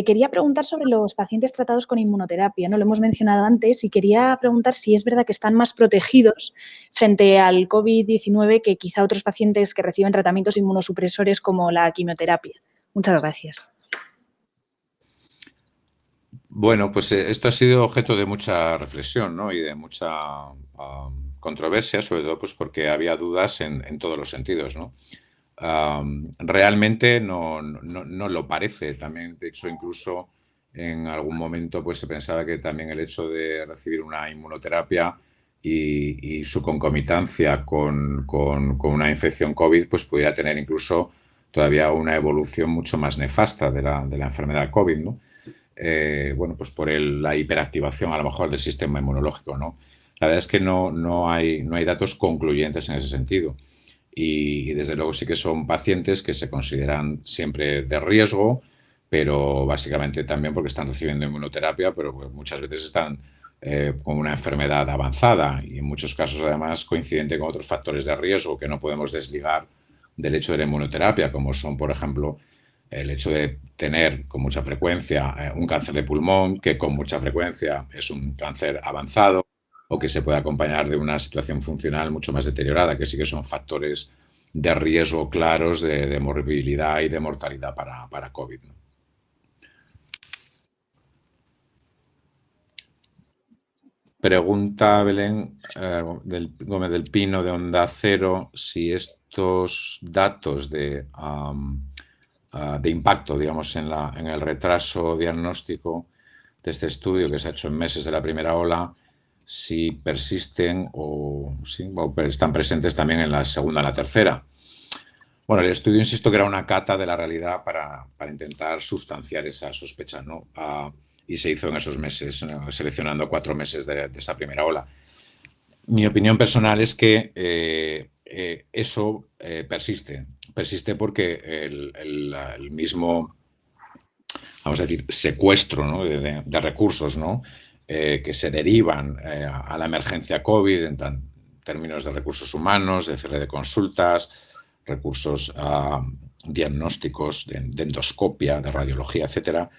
Quería preguntar sobre los pacientes tratados con inmunoterapia, ¿no? Lo hemos mencionado antes y quería preguntar si es verdad que están más protegidos frente al COVID-19 que quizá otros pacientes que reciben tratamientos inmunosupresores como la quimioterapia. Muchas gracias. Bueno, pues esto ha sido objeto de mucha reflexión, ¿no? Y de mucha controversia, sobre todo pues porque había dudas en todos los sentidos, ¿no? Realmente no lo parece. También, de hecho, incluso en algún momento pues se pensaba que también el hecho de recibir una inmunoterapia y su concomitancia con una infección COVID pues pudiera tener incluso todavía una evolución mucho más nefasta de la enfermedad COVID, ¿no? Bueno, pues por la hiperactivación a lo mejor del sistema inmunológico, ¿no? La verdad es que no hay datos concluyentes en ese sentido. Y desde luego sí que son pacientes que se consideran siempre de riesgo, pero básicamente también porque están recibiendo inmunoterapia, pero muchas veces están con una enfermedad avanzada y en muchos casos además coincidente con otros factores de riesgo que no podemos desligar del hecho de la inmunoterapia, como son, por ejemplo, el hecho de tener con mucha frecuencia un cáncer de pulmón, que con mucha frecuencia es un cáncer avanzado, o que se puede acompañar de una situación funcional mucho más deteriorada, que sí que son factores de riesgo claros de morbilidad y de mortalidad para COVID, ¿no? Pregunta Belén Gómez del Pino de Onda Cero si estos datos de impacto, digamos, en el retraso diagnóstico de este estudio que se ha hecho en meses de la primera ola, si persisten o están presentes también en la segunda o la tercera. Bueno, el estudio, insisto, que era una cata de la realidad para intentar sustanciar esas sospechas, ¿no? y se hizo en esos meses, seleccionando 4 meses de esa primera ola. Mi opinión personal es que eso persiste porque el mismo, vamos a decir, secuestro, ¿no?, de recursos, ¿no?, que se derivan a la emergencia COVID en términos de recursos humanos, de cierre de consultas, recursos diagnósticos de endoscopia, de radiología, etcétera,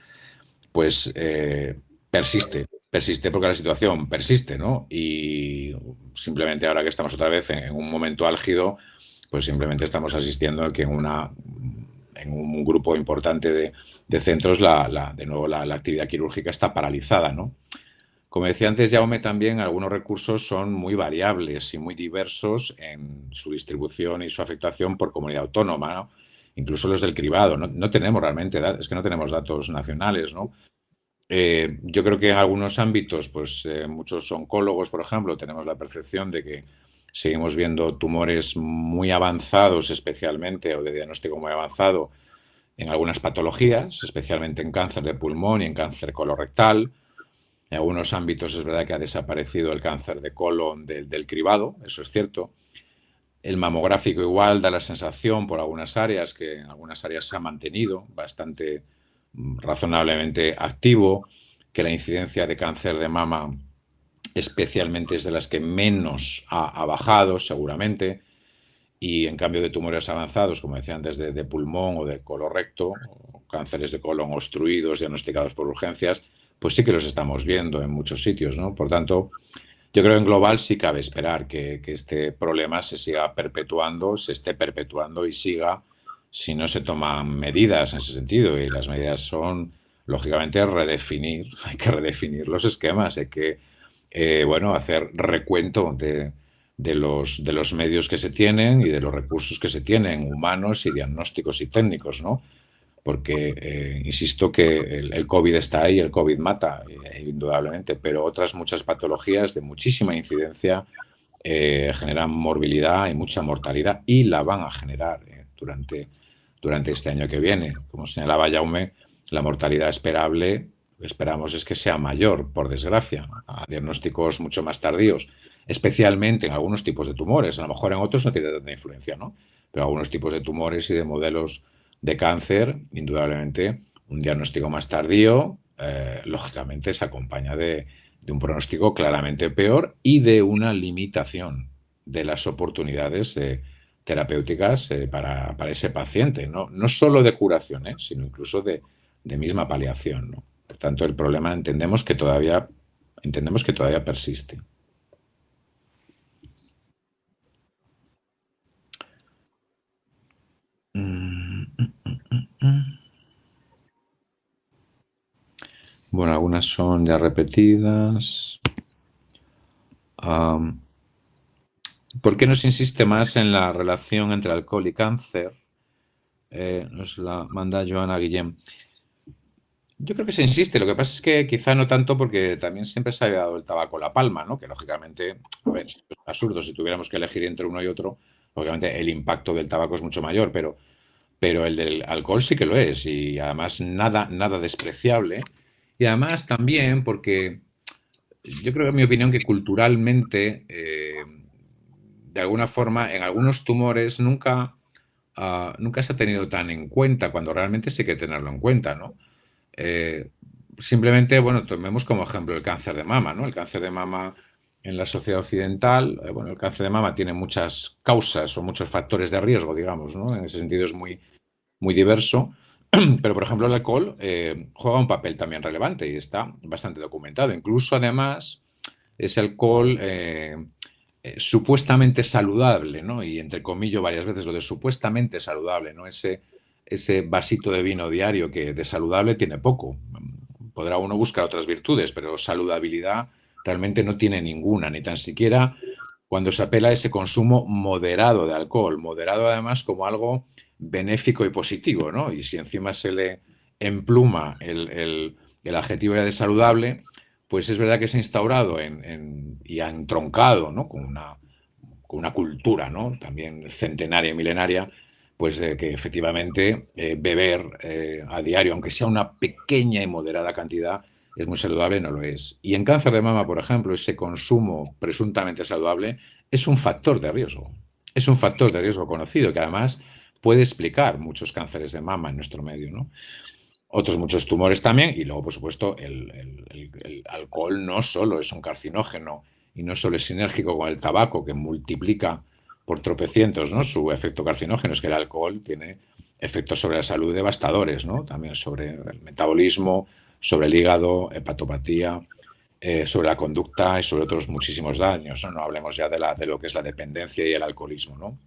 pues persiste porque la situación persiste, ¿no? Y simplemente ahora que estamos otra vez en un momento álgido, pues simplemente estamos asistiendo a que en un grupo importante de centros de nuevo la actividad quirúrgica está paralizada, ¿no? Como decía antes Jaume, también algunos recursos son muy variables y muy diversos en su distribución y su afectación por comunidad autónoma, ¿no? Incluso los del cribado. No tenemos realmente, es que no tenemos datos nacionales, ¿no? Yo creo que en algunos ámbitos, pues muchos oncólogos, por ejemplo, tenemos la percepción de que seguimos viendo tumores muy avanzados, especialmente, o de diagnóstico muy avanzado, en algunas patologías, especialmente en cáncer de pulmón y en cáncer colorectal. En algunos ámbitos es verdad que ha desaparecido el cáncer de colon del cribado, eso es cierto. El mamográfico igual da la sensación por algunas áreas que en algunas áreas se ha mantenido bastante razonablemente activo, que la incidencia de cáncer de mama especialmente es de las que menos ha bajado seguramente, y en cambio de tumores avanzados, como decía antes, de pulmón o de colorecto, o cánceres de colon obstruidos diagnosticados por urgencias, pues sí que los estamos viendo en muchos sitios, ¿no? Por tanto, yo creo que en global sí cabe esperar que este problema se siga perpetuando, se esté perpetuando y siga si no se toman medidas en ese sentido. Y las medidas son, lógicamente, hay que redefinir los esquemas, hay que, hacer recuento de los medios que se tienen y de los recursos que se tienen, humanos y diagnósticos y técnicos, ¿no? Porque insisto que el COVID está ahí, el COVID mata, indudablemente, pero otras muchas patologías de muchísima incidencia generan morbilidad y mucha mortalidad, y la van a generar durante este año que viene. Como señalaba Jaume, la mortalidad esperamos es que sea mayor, por desgracia, a diagnósticos mucho más tardíos, especialmente en algunos tipos de tumores. A lo mejor en otros no tiene tanta influencia, ¿no? Pero algunos tipos de tumores y de modelos de cáncer, indudablemente, un diagnóstico más tardío, lógicamente, se acompaña de un pronóstico claramente peor y de una limitación de las oportunidades terapéuticas para ese paciente, ¿no? No solo de curación, sino incluso de misma paliación, ¿no? Por tanto, el problema entendemos que todavía persiste. Bueno, algunas son ya repetidas. ¿Por qué no se insiste más en la relación entre alcohol y cáncer? Nos la manda Joana Guillén. Yo creo que se insiste, lo que pasa es que quizá no tanto porque también siempre se ha dado el tabaco la palma, ¿no? Que lógicamente, a ver, es absurdo si tuviéramos que elegir entre uno y otro, lógicamente el impacto del tabaco es mucho mayor, pero el del alcohol sí que lo es, y además nada despreciable. Y además también porque yo creo, en mi opinión, que culturalmente, de alguna forma, en algunos tumores nunca se ha tenido tan en cuenta, cuando realmente sí hay que tenerlo en cuenta, ¿no? Simplemente, bueno, tomemos como ejemplo el cáncer de mama, ¿no? El cáncer de mama en la sociedad occidental, el cáncer de mama tiene muchas causas o muchos factores de riesgo, digamos, ¿no? En ese sentido es muy, muy diverso. Pero, por ejemplo, el alcohol juega un papel también relevante y está bastante documentado. Incluso, además, ese alcohol supuestamente saludable, ¿no? Y entre comillas varias veces lo de supuestamente saludable, ¿no? Ese vasito de vino diario que de saludable tiene poco. Podrá uno buscar otras virtudes, pero saludabilidad realmente no tiene ninguna, ni tan siquiera cuando se apela a ese consumo moderado de alcohol. Moderado, además, como algo benéfico y positivo, ¿no? Y si encima se le empluma el adjetivo ya de saludable, pues es verdad que se ha instaurado y ha entroncado, ¿no? con una cultura, ¿no? También centenaria y milenaria, pues que efectivamente beber a diario, aunque sea una pequeña y moderada cantidad, es muy saludable, no lo es. Y en cáncer de mama, por ejemplo, ese consumo presuntamente saludable es un factor de riesgo. Es un factor de riesgo conocido que además puede explicar muchos cánceres de mama en nuestro medio, ¿no? Otros muchos tumores también, y luego, por supuesto, el alcohol no solo es un carcinógeno y no solo es sinérgico con el tabaco, que multiplica por tropecientos, ¿no?, su efecto carcinógeno, es que el alcohol tiene efectos sobre la salud devastadores, ¿no?, también sobre el metabolismo, sobre el hígado, hepatopatía, sobre la conducta y sobre otros muchísimos daños, ¿no? No hablemos ya de lo que es la dependencia y el alcoholismo, ¿no?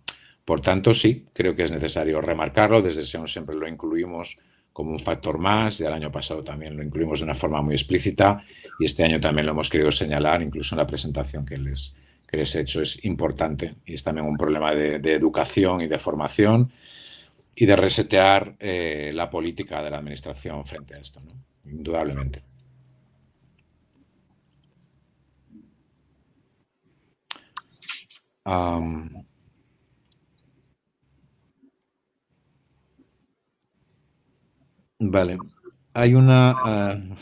Por tanto, sí, creo que es necesario remarcarlo. Desde SEON siempre lo incluimos como un factor más, y el año pasado también lo incluimos de una forma muy explícita, y este año también lo hemos querido señalar, incluso en la presentación que les he hecho. Es importante, y es también un problema de educación y de formación y de resetear la política de la administración frente a esto, ¿no? Indudablemente. Vale. Hay una...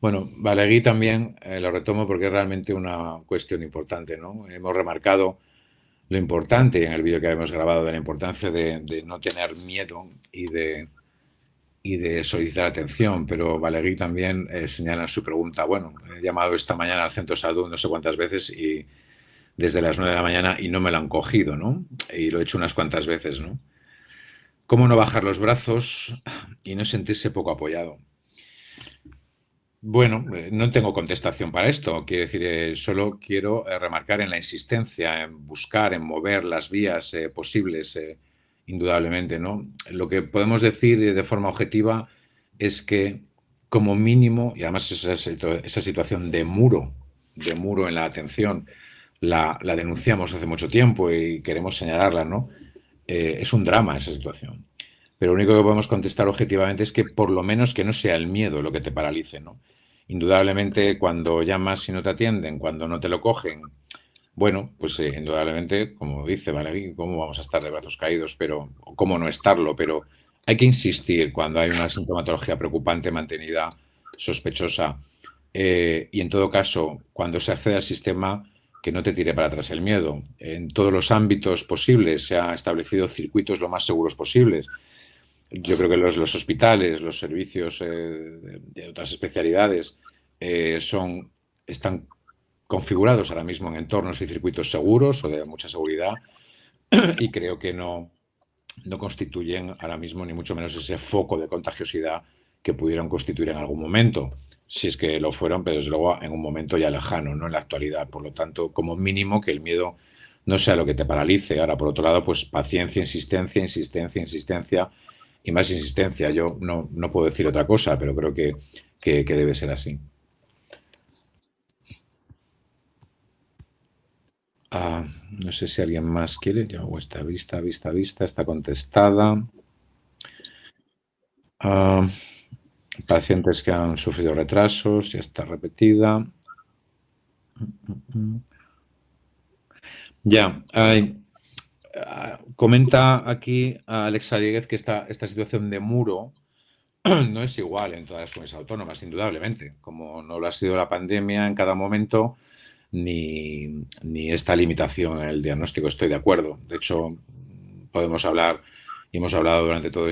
bueno, Balegui también lo retomo porque es realmente una cuestión importante, ¿no? Hemos remarcado lo importante en el vídeo que hemos grabado de la importancia de no tener miedo y de solicitar atención, pero Balegui también señala en su pregunta, bueno, he llamado esta mañana al centro de salud no sé cuántas veces y desde las 9 de la mañana y no me lo han cogido, ¿no? Y lo he hecho unas cuantas veces, ¿no? ¿Cómo no bajar los brazos y no sentirse poco apoyado? Bueno, no tengo contestación para esto. Quiero decir, solo quiero remarcar en la insistencia, en buscar, en mover las vías posibles, indudablemente, ¿no? Lo que podemos decir de forma objetiva es que, como mínimo, y además esa situación de muro en la atención, la denunciamos hace mucho tiempo y queremos señalarla, ¿no? Es un drama esa situación. Pero lo único que podemos contestar objetivamente es que por lo menos que no sea el miedo lo que te paralice, ¿no? Indudablemente, cuando llamas y no te atienden, cuando no te lo cogen, bueno, pues indudablemente, como dice Valéry, ¿cómo vamos a estar de brazos caídos? Pero, ¿cómo no estarlo? Pero hay que insistir cuando hay una sintomatología preocupante, mantenida, sospechosa. Y en todo caso, cuando se accede al sistema, que no te tire para atrás el miedo. En todos los ámbitos posibles se han establecido circuitos lo más seguros posibles. Yo creo que los hospitales, los servicios de otras especialidades están configurados ahora mismo en entornos y circuitos seguros o de mucha seguridad, y creo que no constituyen ahora mismo ni mucho menos ese foco de contagiosidad que pudieron constituir en algún momento, si es que lo fueron, pero desde luego en un momento ya lejano, no en la actualidad. Por lo tanto, como mínimo que el miedo no sea lo que te paralice. Ahora, por otro lado, pues paciencia, insistencia, insistencia, insistencia y más insistencia. Yo no puedo decir otra cosa, pero creo que debe ser así. No sé si alguien más quiere. Ya hago esta vista, está contestada. Pacientes que han sufrido retrasos, ya está repetida. Ya, comenta aquí Alexa Dieguez que esta situación de muro no es igual en todas las comunidades autónomas, indudablemente, como no lo ha sido la pandemia en cada momento, ni esta limitación en el diagnóstico. Estoy de acuerdo. De hecho, podemos hablar, y hemos hablado durante todo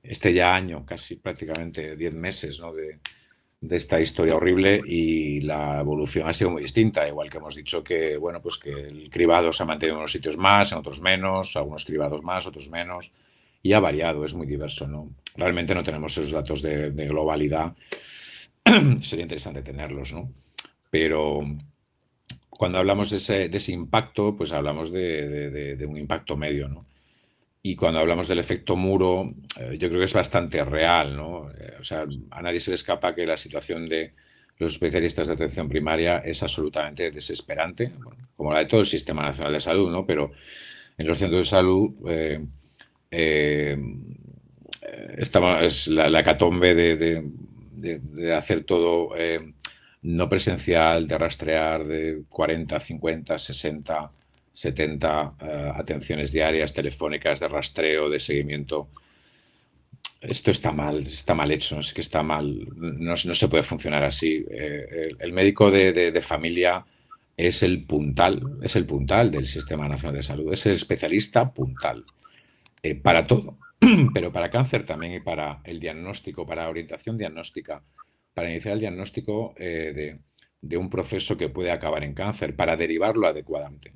este ya año, casi prácticamente 10 meses, ¿no?, de esta historia horrible, y la evolución ha sido muy distinta. Igual que hemos dicho que, bueno, pues que el cribado se ha mantenido en unos sitios más, en otros menos, algunos cribados más, otros menos, y ha variado, es muy diverso, ¿no? Realmente no tenemos esos datos de globalidad. Sería interesante tenerlos, ¿no? Pero cuando hablamos de ese impacto, pues hablamos de un impacto medio, ¿no? Y cuando hablamos del efecto muro, yo creo que es bastante real, ¿no? O sea, a nadie se le escapa que la situación de los especialistas de atención primaria es absolutamente desesperante, bueno, como la de todo el Sistema Nacional de Salud, ¿no? Pero en los centros de salud es la hecatombe de hacer todo no presencial, de rastrear de 40, 50, 60... 70 atenciones diarias telefónicas de rastreo, de seguimiento. Esto está mal hecho, es que está mal, no se puede funcionar así. El médico de familia es el puntal del Sistema Nacional de Salud, es el especialista puntal para todo, pero para cáncer también y para el diagnóstico, para orientación diagnóstica, para iniciar el diagnóstico de un proceso que puede acabar en cáncer, para derivarlo adecuadamente.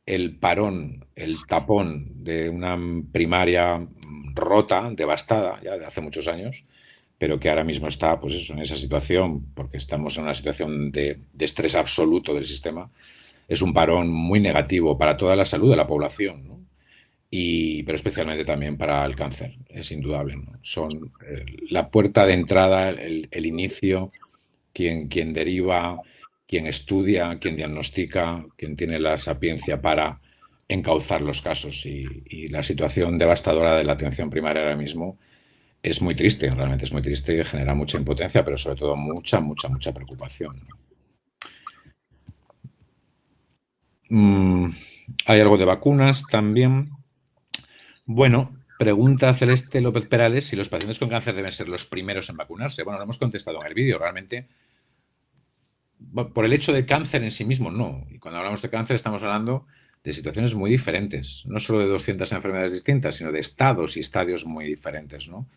El parón, el tapón de una primaria rota, devastada, ya de hace muchos años, pero que ahora mismo está pues eso, en esa situación, porque estamos en una situación de estrés absoluto del sistema, es un parón muy negativo para toda la salud de la población, ¿no? Pero especialmente también para el cáncer, es indudable, ¿no? Son la puerta de entrada, el inicio, quien deriva, quien estudia, quien diagnostica, quien tiene la sapiencia para encauzar los casos. Y la situación devastadora de la atención primaria ahora mismo es muy triste, realmente es muy triste y genera mucha impotencia, pero sobre todo mucha preocupación. Hay algo de vacunas también. Bueno, pregunta Celeste López Perales si los pacientes con cáncer deben ser los primeros en vacunarse. Bueno, lo hemos contestado en el vídeo. Realmente, por el hecho de cáncer en sí mismo, no. Y cuando hablamos de cáncer estamos hablando de situaciones muy diferentes. No solo de 200 enfermedades distintas, sino de estados y estadios muy diferentes, ¿no?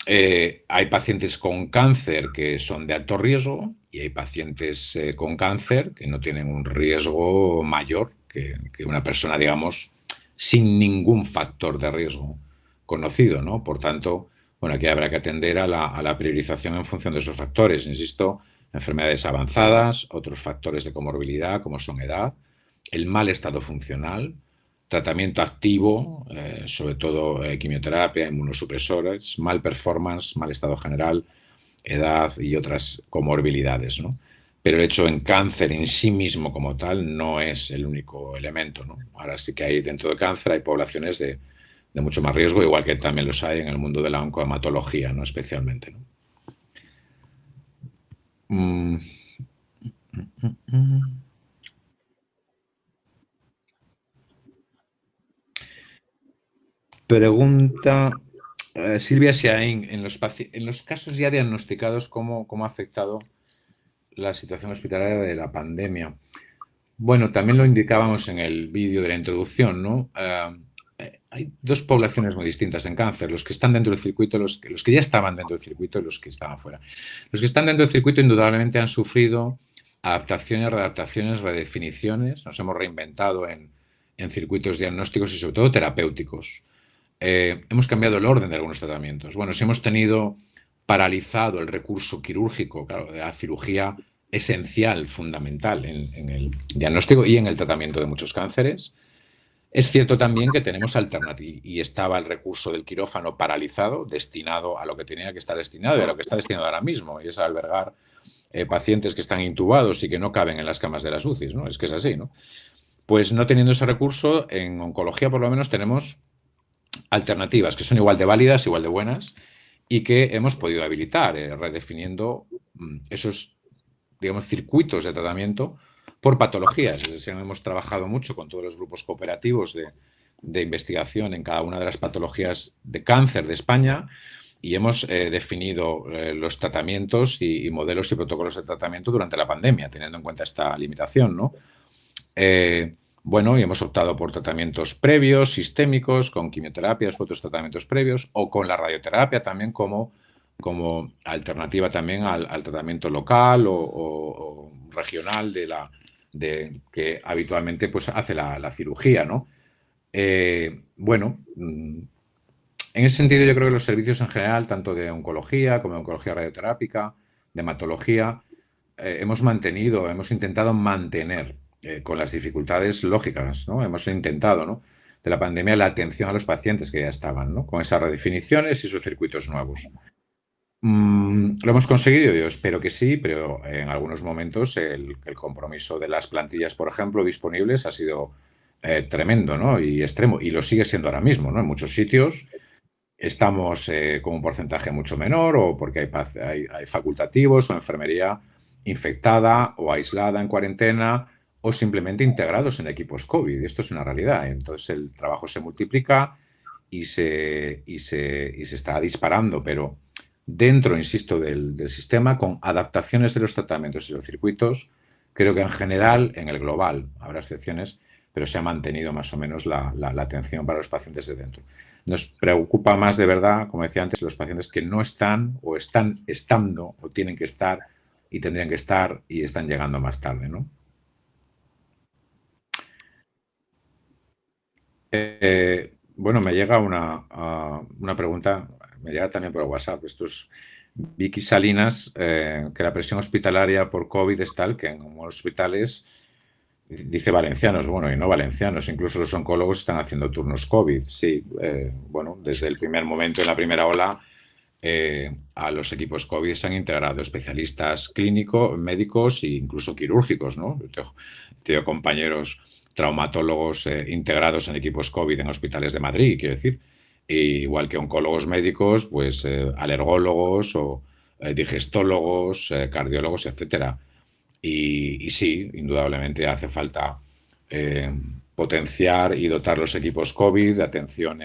Hay pacientes con cáncer que son de alto riesgo y hay pacientes con cáncer que no tienen un riesgo mayor que una persona, digamos, sin ningún factor de riesgo conocido, ¿no? Por tanto, bueno, aquí habrá que atender a la priorización en función de esos factores. Insisto, enfermedades avanzadas, otros factores de comorbilidad como son edad, el mal estado funcional, tratamiento activo, sobre todo quimioterapia, inmunosupresores, mal performance, mal estado general, edad y otras comorbilidades, ¿no? Pero el hecho en cáncer en sí mismo como tal no es el único elemento, ¿no? Ahora sí que hay dentro de cáncer hay poblaciones de mucho más riesgo, igual que también los hay en el mundo de la oncohematología, ¿no? Especialmente, ¿no? Pregunta Silvia Siaín, en los casos ya diagnosticados, ¿cómo ha afectado la situación hospitalaria de la pandemia? Bueno, también lo indicábamos en el vídeo de la introducción, ¿no? Hay dos poblaciones muy distintas en cáncer, los que están dentro del circuito, los que ya estaban dentro del circuito y los que estaban fuera. Los que están dentro del circuito indudablemente han sufrido adaptaciones, readaptaciones, redefiniciones, nos hemos reinventado en circuitos diagnósticos y sobre todo terapéuticos. Hemos cambiado el orden de algunos tratamientos. Bueno, si hemos tenido paralizado el recurso quirúrgico, claro, de la cirugía esencial, fundamental en el diagnóstico y en el tratamiento de muchos cánceres. Es cierto también que tenemos alternativas y estaba el recurso del quirófano paralizado, destinado a lo que tenía que estar destinado y a lo que está destinado ahora mismo, y es a albergar pacientes que están intubados y que no caben en las camas de las UCIs, ¿no? Es que es así, ¿no? Pues no teniendo ese recurso, en oncología por lo menos tenemos alternativas que son igual de válidas, igual de buenas y que hemos podido habilitar, redefiniendo esos, digamos, circuitos de tratamiento por patologías. Es decir, hemos trabajado mucho con todos los grupos cooperativos de investigación en cada una de las patologías de cáncer de España y hemos definido los tratamientos y modelos y protocolos de tratamiento durante la pandemia, teniendo en cuenta esta limitación, ¿no? Bueno, y hemos optado por tratamientos previos, sistémicos, con quimioterapias u otros tratamientos previos, o con la radioterapia también como alternativa también al tratamiento local o regional que habitualmente pues, hace la cirugía, ¿no? Bueno, en ese sentido yo creo que los servicios en general, tanto de oncología como de oncología radioterápica, de hematología, hemos intentado mantener con las dificultades lógicas, ¿no? Hemos intentado, ¿no? De la pandemia la atención a los pacientes que ya estaban, ¿no? Con esas redefiniciones y sus circuitos nuevos. ¿Lo hemos conseguido? Yo espero que sí, pero en algunos momentos el compromiso de las plantillas, por ejemplo, disponibles ha sido tremendo, ¿no? Y extremo, y lo sigue siendo ahora mismo, ¿no? En muchos sitios estamos con un porcentaje mucho menor o porque hay facultativos o enfermería infectada o aislada en cuarentena o simplemente integrados en equipos COVID. Esto es una realidad. Entonces el trabajo se multiplica y se está disparando, pero dentro, insisto, del sistema, con adaptaciones de los tratamientos y los circuitos, creo que en general, en el global, habrá excepciones, pero se ha mantenido más o menos la atención para los pacientes de dentro. Nos preocupa más de verdad, como decía antes, los pacientes que no están o están estando o tienen que estar y tendrían que estar y están llegando más tarde, ¿no? Bueno, me llega una pregunta, me llega también por WhatsApp. Esto es Vicky Salinas, que la presión hospitalaria por COVID es tal que en algunos hospitales, dice valencianos, bueno, y no valencianos, incluso los oncólogos están haciendo turnos COVID. Sí, bueno, desde el primer momento, en la primera ola, a los equipos COVID se han integrado especialistas clínicos, médicos e incluso quirúrgicos, ¿no? Tengo compañeros traumatólogos integrados en equipos COVID en hospitales de Madrid, quiero decir, igual que oncólogos médicos, pues alergólogos o digestólogos, cardiólogos, etcétera. Y sí, indudablemente hace falta potenciar y dotar los equipos COVID de atención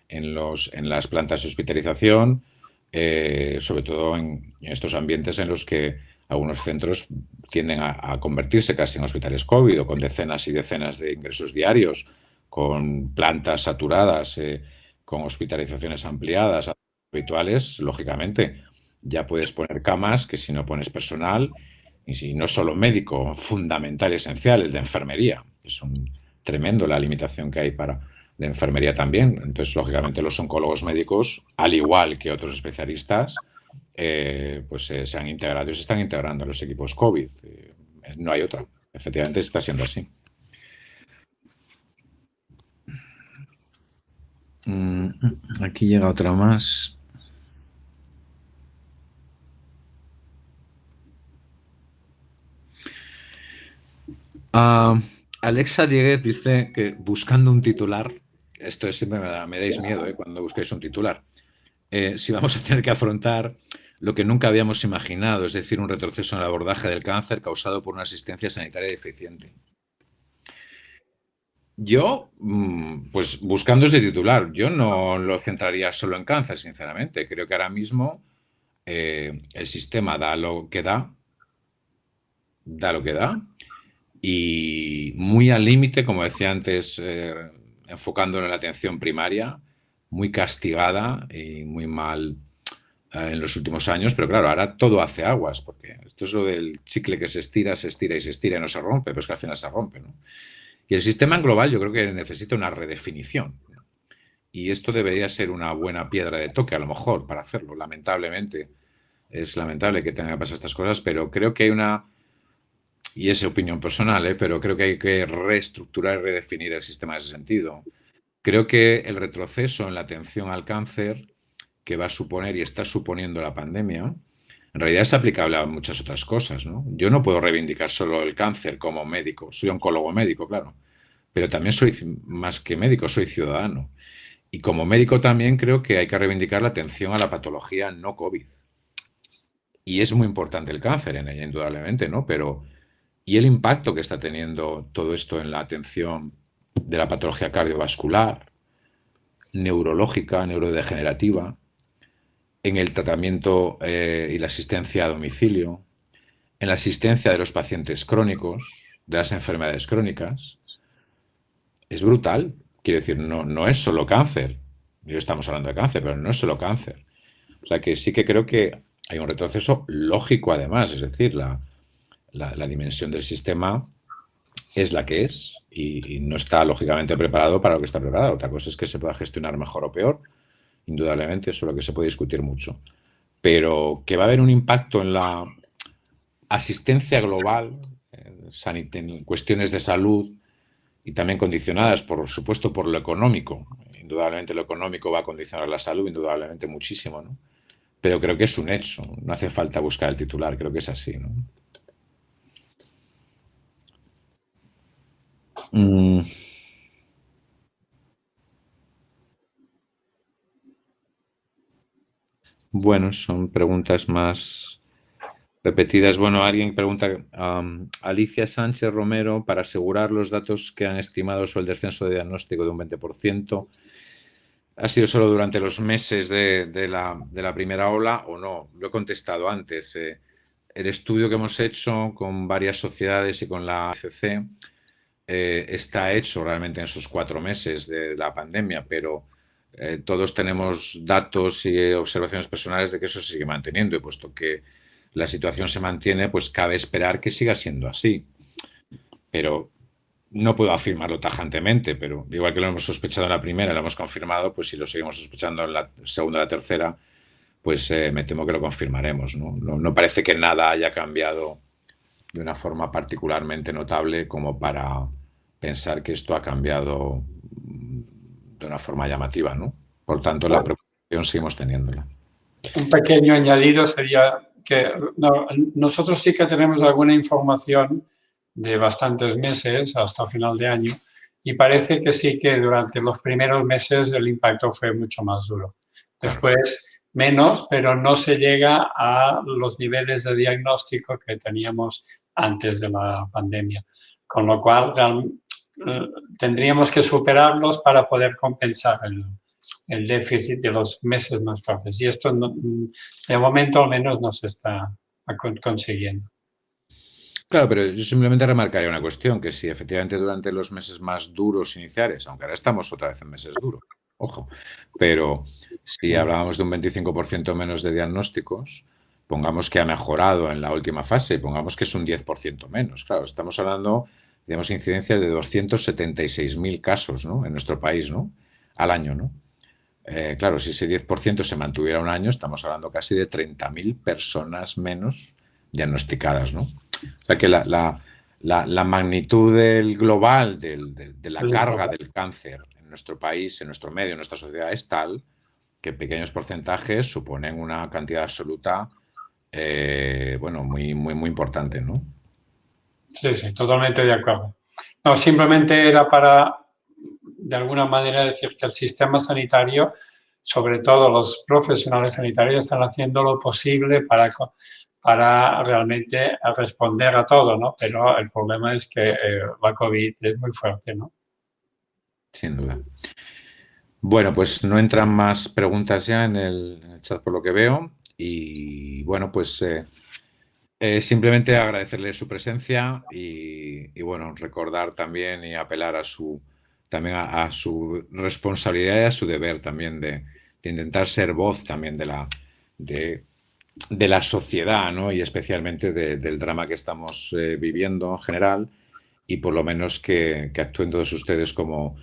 en las plantas de hospitalización, sobre todo en estos ambientes en los que algunos centros tienden a convertirse casi en hospitales COVID o con decenas y decenas de ingresos diarios, con plantas saturadas, con hospitalizaciones ampliadas, habituales, lógicamente. Ya puedes poner camas que si no pones personal, y si no solo médico, fundamental y esencial, el de enfermería. Es un tremendo la limitación que hay de enfermería también. Entonces, lógicamente, los oncólogos médicos, al igual que otros especialistas, pues se han integrado y se están integrando en los equipos COVID. No hay otra. Efectivamente, está siendo así. Aquí llega otra más. Alexa Dieguez dice que buscando un titular, esto siempre me dais miedo cuando busquéis un titular, si vamos a tener que afrontar lo que nunca habíamos imaginado, es decir, un retroceso en el abordaje del cáncer causado por una asistencia sanitaria deficiente. Yo, pues buscando ese titular, yo no lo centraría solo en cáncer, sinceramente. Creo que ahora mismo el sistema da lo que da y muy al límite, como decía antes, enfocándolo en la atención primaria, muy castigada y muy mal en los últimos años, pero claro, ahora todo hace aguas, porque esto es lo del chicle que se estira y se estira y no se rompe, pero es que al final se rompe, ¿no? Y el sistema en global yo creo que necesita una redefinición, ¿no? Y esto debería ser una buena piedra de toque, a lo mejor, para hacerlo. Lamentablemente, es lamentable que tengan que pasar estas cosas, pero creo que hay una... Y es opinión personal, pero creo que hay que reestructurar y redefinir el sistema en ese sentido. Creo que el retroceso en la atención al cáncer que va a suponer y está suponiendo la pandemia, en realidad es aplicable a muchas otras cosas, ¿no? Yo no puedo reivindicar solo el cáncer como médico, soy oncólogo médico, claro, pero también soy más que médico, soy ciudadano. Y como médico también creo que hay que reivindicar la atención a la patología no COVID. Y es muy importante el cáncer en ella, indudablemente, ¿no? Pero... Y el impacto que está teniendo todo esto en la atención de la patología cardiovascular, neurológica, neurodegenerativa, en el tratamiento y la asistencia a domicilio, en la asistencia de los pacientes crónicos, de las enfermedades crónicas, es brutal. Quiero decir, no es solo cáncer. Yo estamos hablando de cáncer, pero no es solo cáncer. O sea que sí que creo que hay un retroceso lógico además, es decir, la dimensión del sistema es la que es y no está lógicamente preparado para lo que está preparado. Otra cosa es que se pueda gestionar mejor o peor, indudablemente, eso es lo que se puede discutir mucho. Pero que va a haber un impacto en la asistencia global, en cuestiones de salud y también condicionadas, por supuesto, por lo económico. Indudablemente lo económico va a condicionar la salud, indudablemente muchísimo, ¿no? Pero creo que es un hecho, no hace falta buscar el titular, creo que es así, ¿no? Bueno, son preguntas más repetidas. Bueno, alguien pregunta, Alicia Sánchez Romero, para asegurar los datos que han estimado sobre el descenso de diagnóstico de un 20%, ¿Ha sido solo durante los meses de la primera ola o no? Lo he contestado antes. El estudio que hemos hecho con varias sociedades y con la ACC está hecho realmente en esos 4 meses de la pandemia, pero todos tenemos datos y observaciones personales de que eso se sigue manteniendo, y puesto que la situación se mantiene, pues cabe esperar que siga siendo así. Pero no puedo afirmarlo tajantemente, pero igual que lo hemos sospechado en la primera, lo hemos confirmado, pues si lo seguimos sospechando en la segunda o la tercera, pues me temo que lo confirmaremos, ¿no? No parece que nada haya cambiado de una forma particularmente notable como para pensar que esto ha cambiado de una forma llamativa, ¿no? Por tanto, la preocupación seguimos teniéndola. Un pequeño añadido sería que nosotros sí que tenemos alguna información de bastantes meses hasta final de año, y parece que sí que durante los primeros meses el impacto fue mucho más duro. Después menos, pero no se llega a los niveles de diagnóstico que teníamos antes de la pandemia, con lo cual tendríamos que superarlos para poder compensar el déficit de los meses más fuertes, y esto de momento al menos no se está consiguiendo. Claro, pero yo simplemente remarcaría una cuestión, que si efectivamente durante los meses más duros iniciales, aunque ahora estamos otra vez en meses duros, ojo, pero si hablábamos de un 25% menos de diagnósticos, pongamos que ha mejorado en la última fase y pongamos que es un 10% menos. Claro, estamos hablando, digamos, incidencia de 276.000 casos, ¿no?, en nuestro país, ¿no?, al año, ¿no? Claro, si ese 10% se mantuviera un año, estamos hablando casi de 30.000 personas menos diagnosticadas, ¿no? O sea que la magnitud global de la carga del cáncer en nuestro país, en nuestro medio, en nuestra sociedad, es tal que pequeños porcentajes suponen una cantidad absoluta, bueno, muy importante, ¿no? Sí, totalmente de acuerdo. No, simplemente era para, de alguna manera, decir que el sistema sanitario, sobre todo los profesionales sanitarios, están haciendo lo posible para realmente responder a todo, ¿no? Pero el problema es que la COVID es muy fuerte, ¿no? Sin duda. Bueno, pues no entran más preguntas ya en el chat por lo que veo, y bueno, pues simplemente agradecerle su presencia y bueno, recordar también y apelar a su responsabilidad y a su deber también de intentar ser voz también de la sociedad, ¿no?, y especialmente del drama que estamos viviendo en general, y por lo menos que actúen todos ustedes como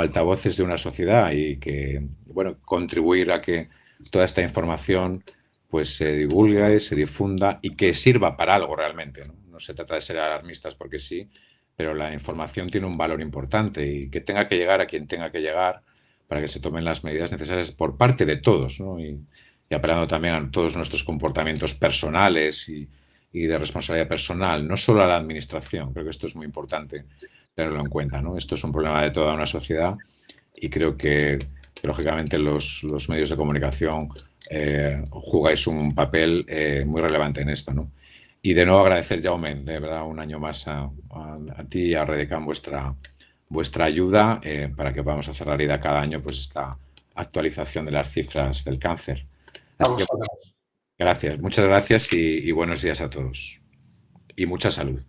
altavoces de una sociedad, y que, bueno, contribuir a que toda esta información pues se divulgue, se difunda y que sirva para algo realmente, ¿no? No se trata de ser alarmistas porque sí, pero la información tiene un valor importante, y que tenga que llegar a quien tenga que llegar para que se tomen las medidas necesarias por parte de todos, ¿no? Y apelando también a todos nuestros comportamientos personales y de responsabilidad personal, no solo a la administración. Creo que esto es muy importante tenerlo en cuenta, ¿no? Esto es un problema de toda una sociedad, y creo que lógicamente los medios de comunicación jugáis un papel muy relevante en esto, ¿no? Y de nuevo agradecer, Jaume, de verdad, un año más a ti y a Redecán vuestra ayuda para que podamos hacer realidad cada año pues esta actualización de las cifras del cáncer. Así que, gracias, muchas gracias, y buenos días a todos. Y mucha salud.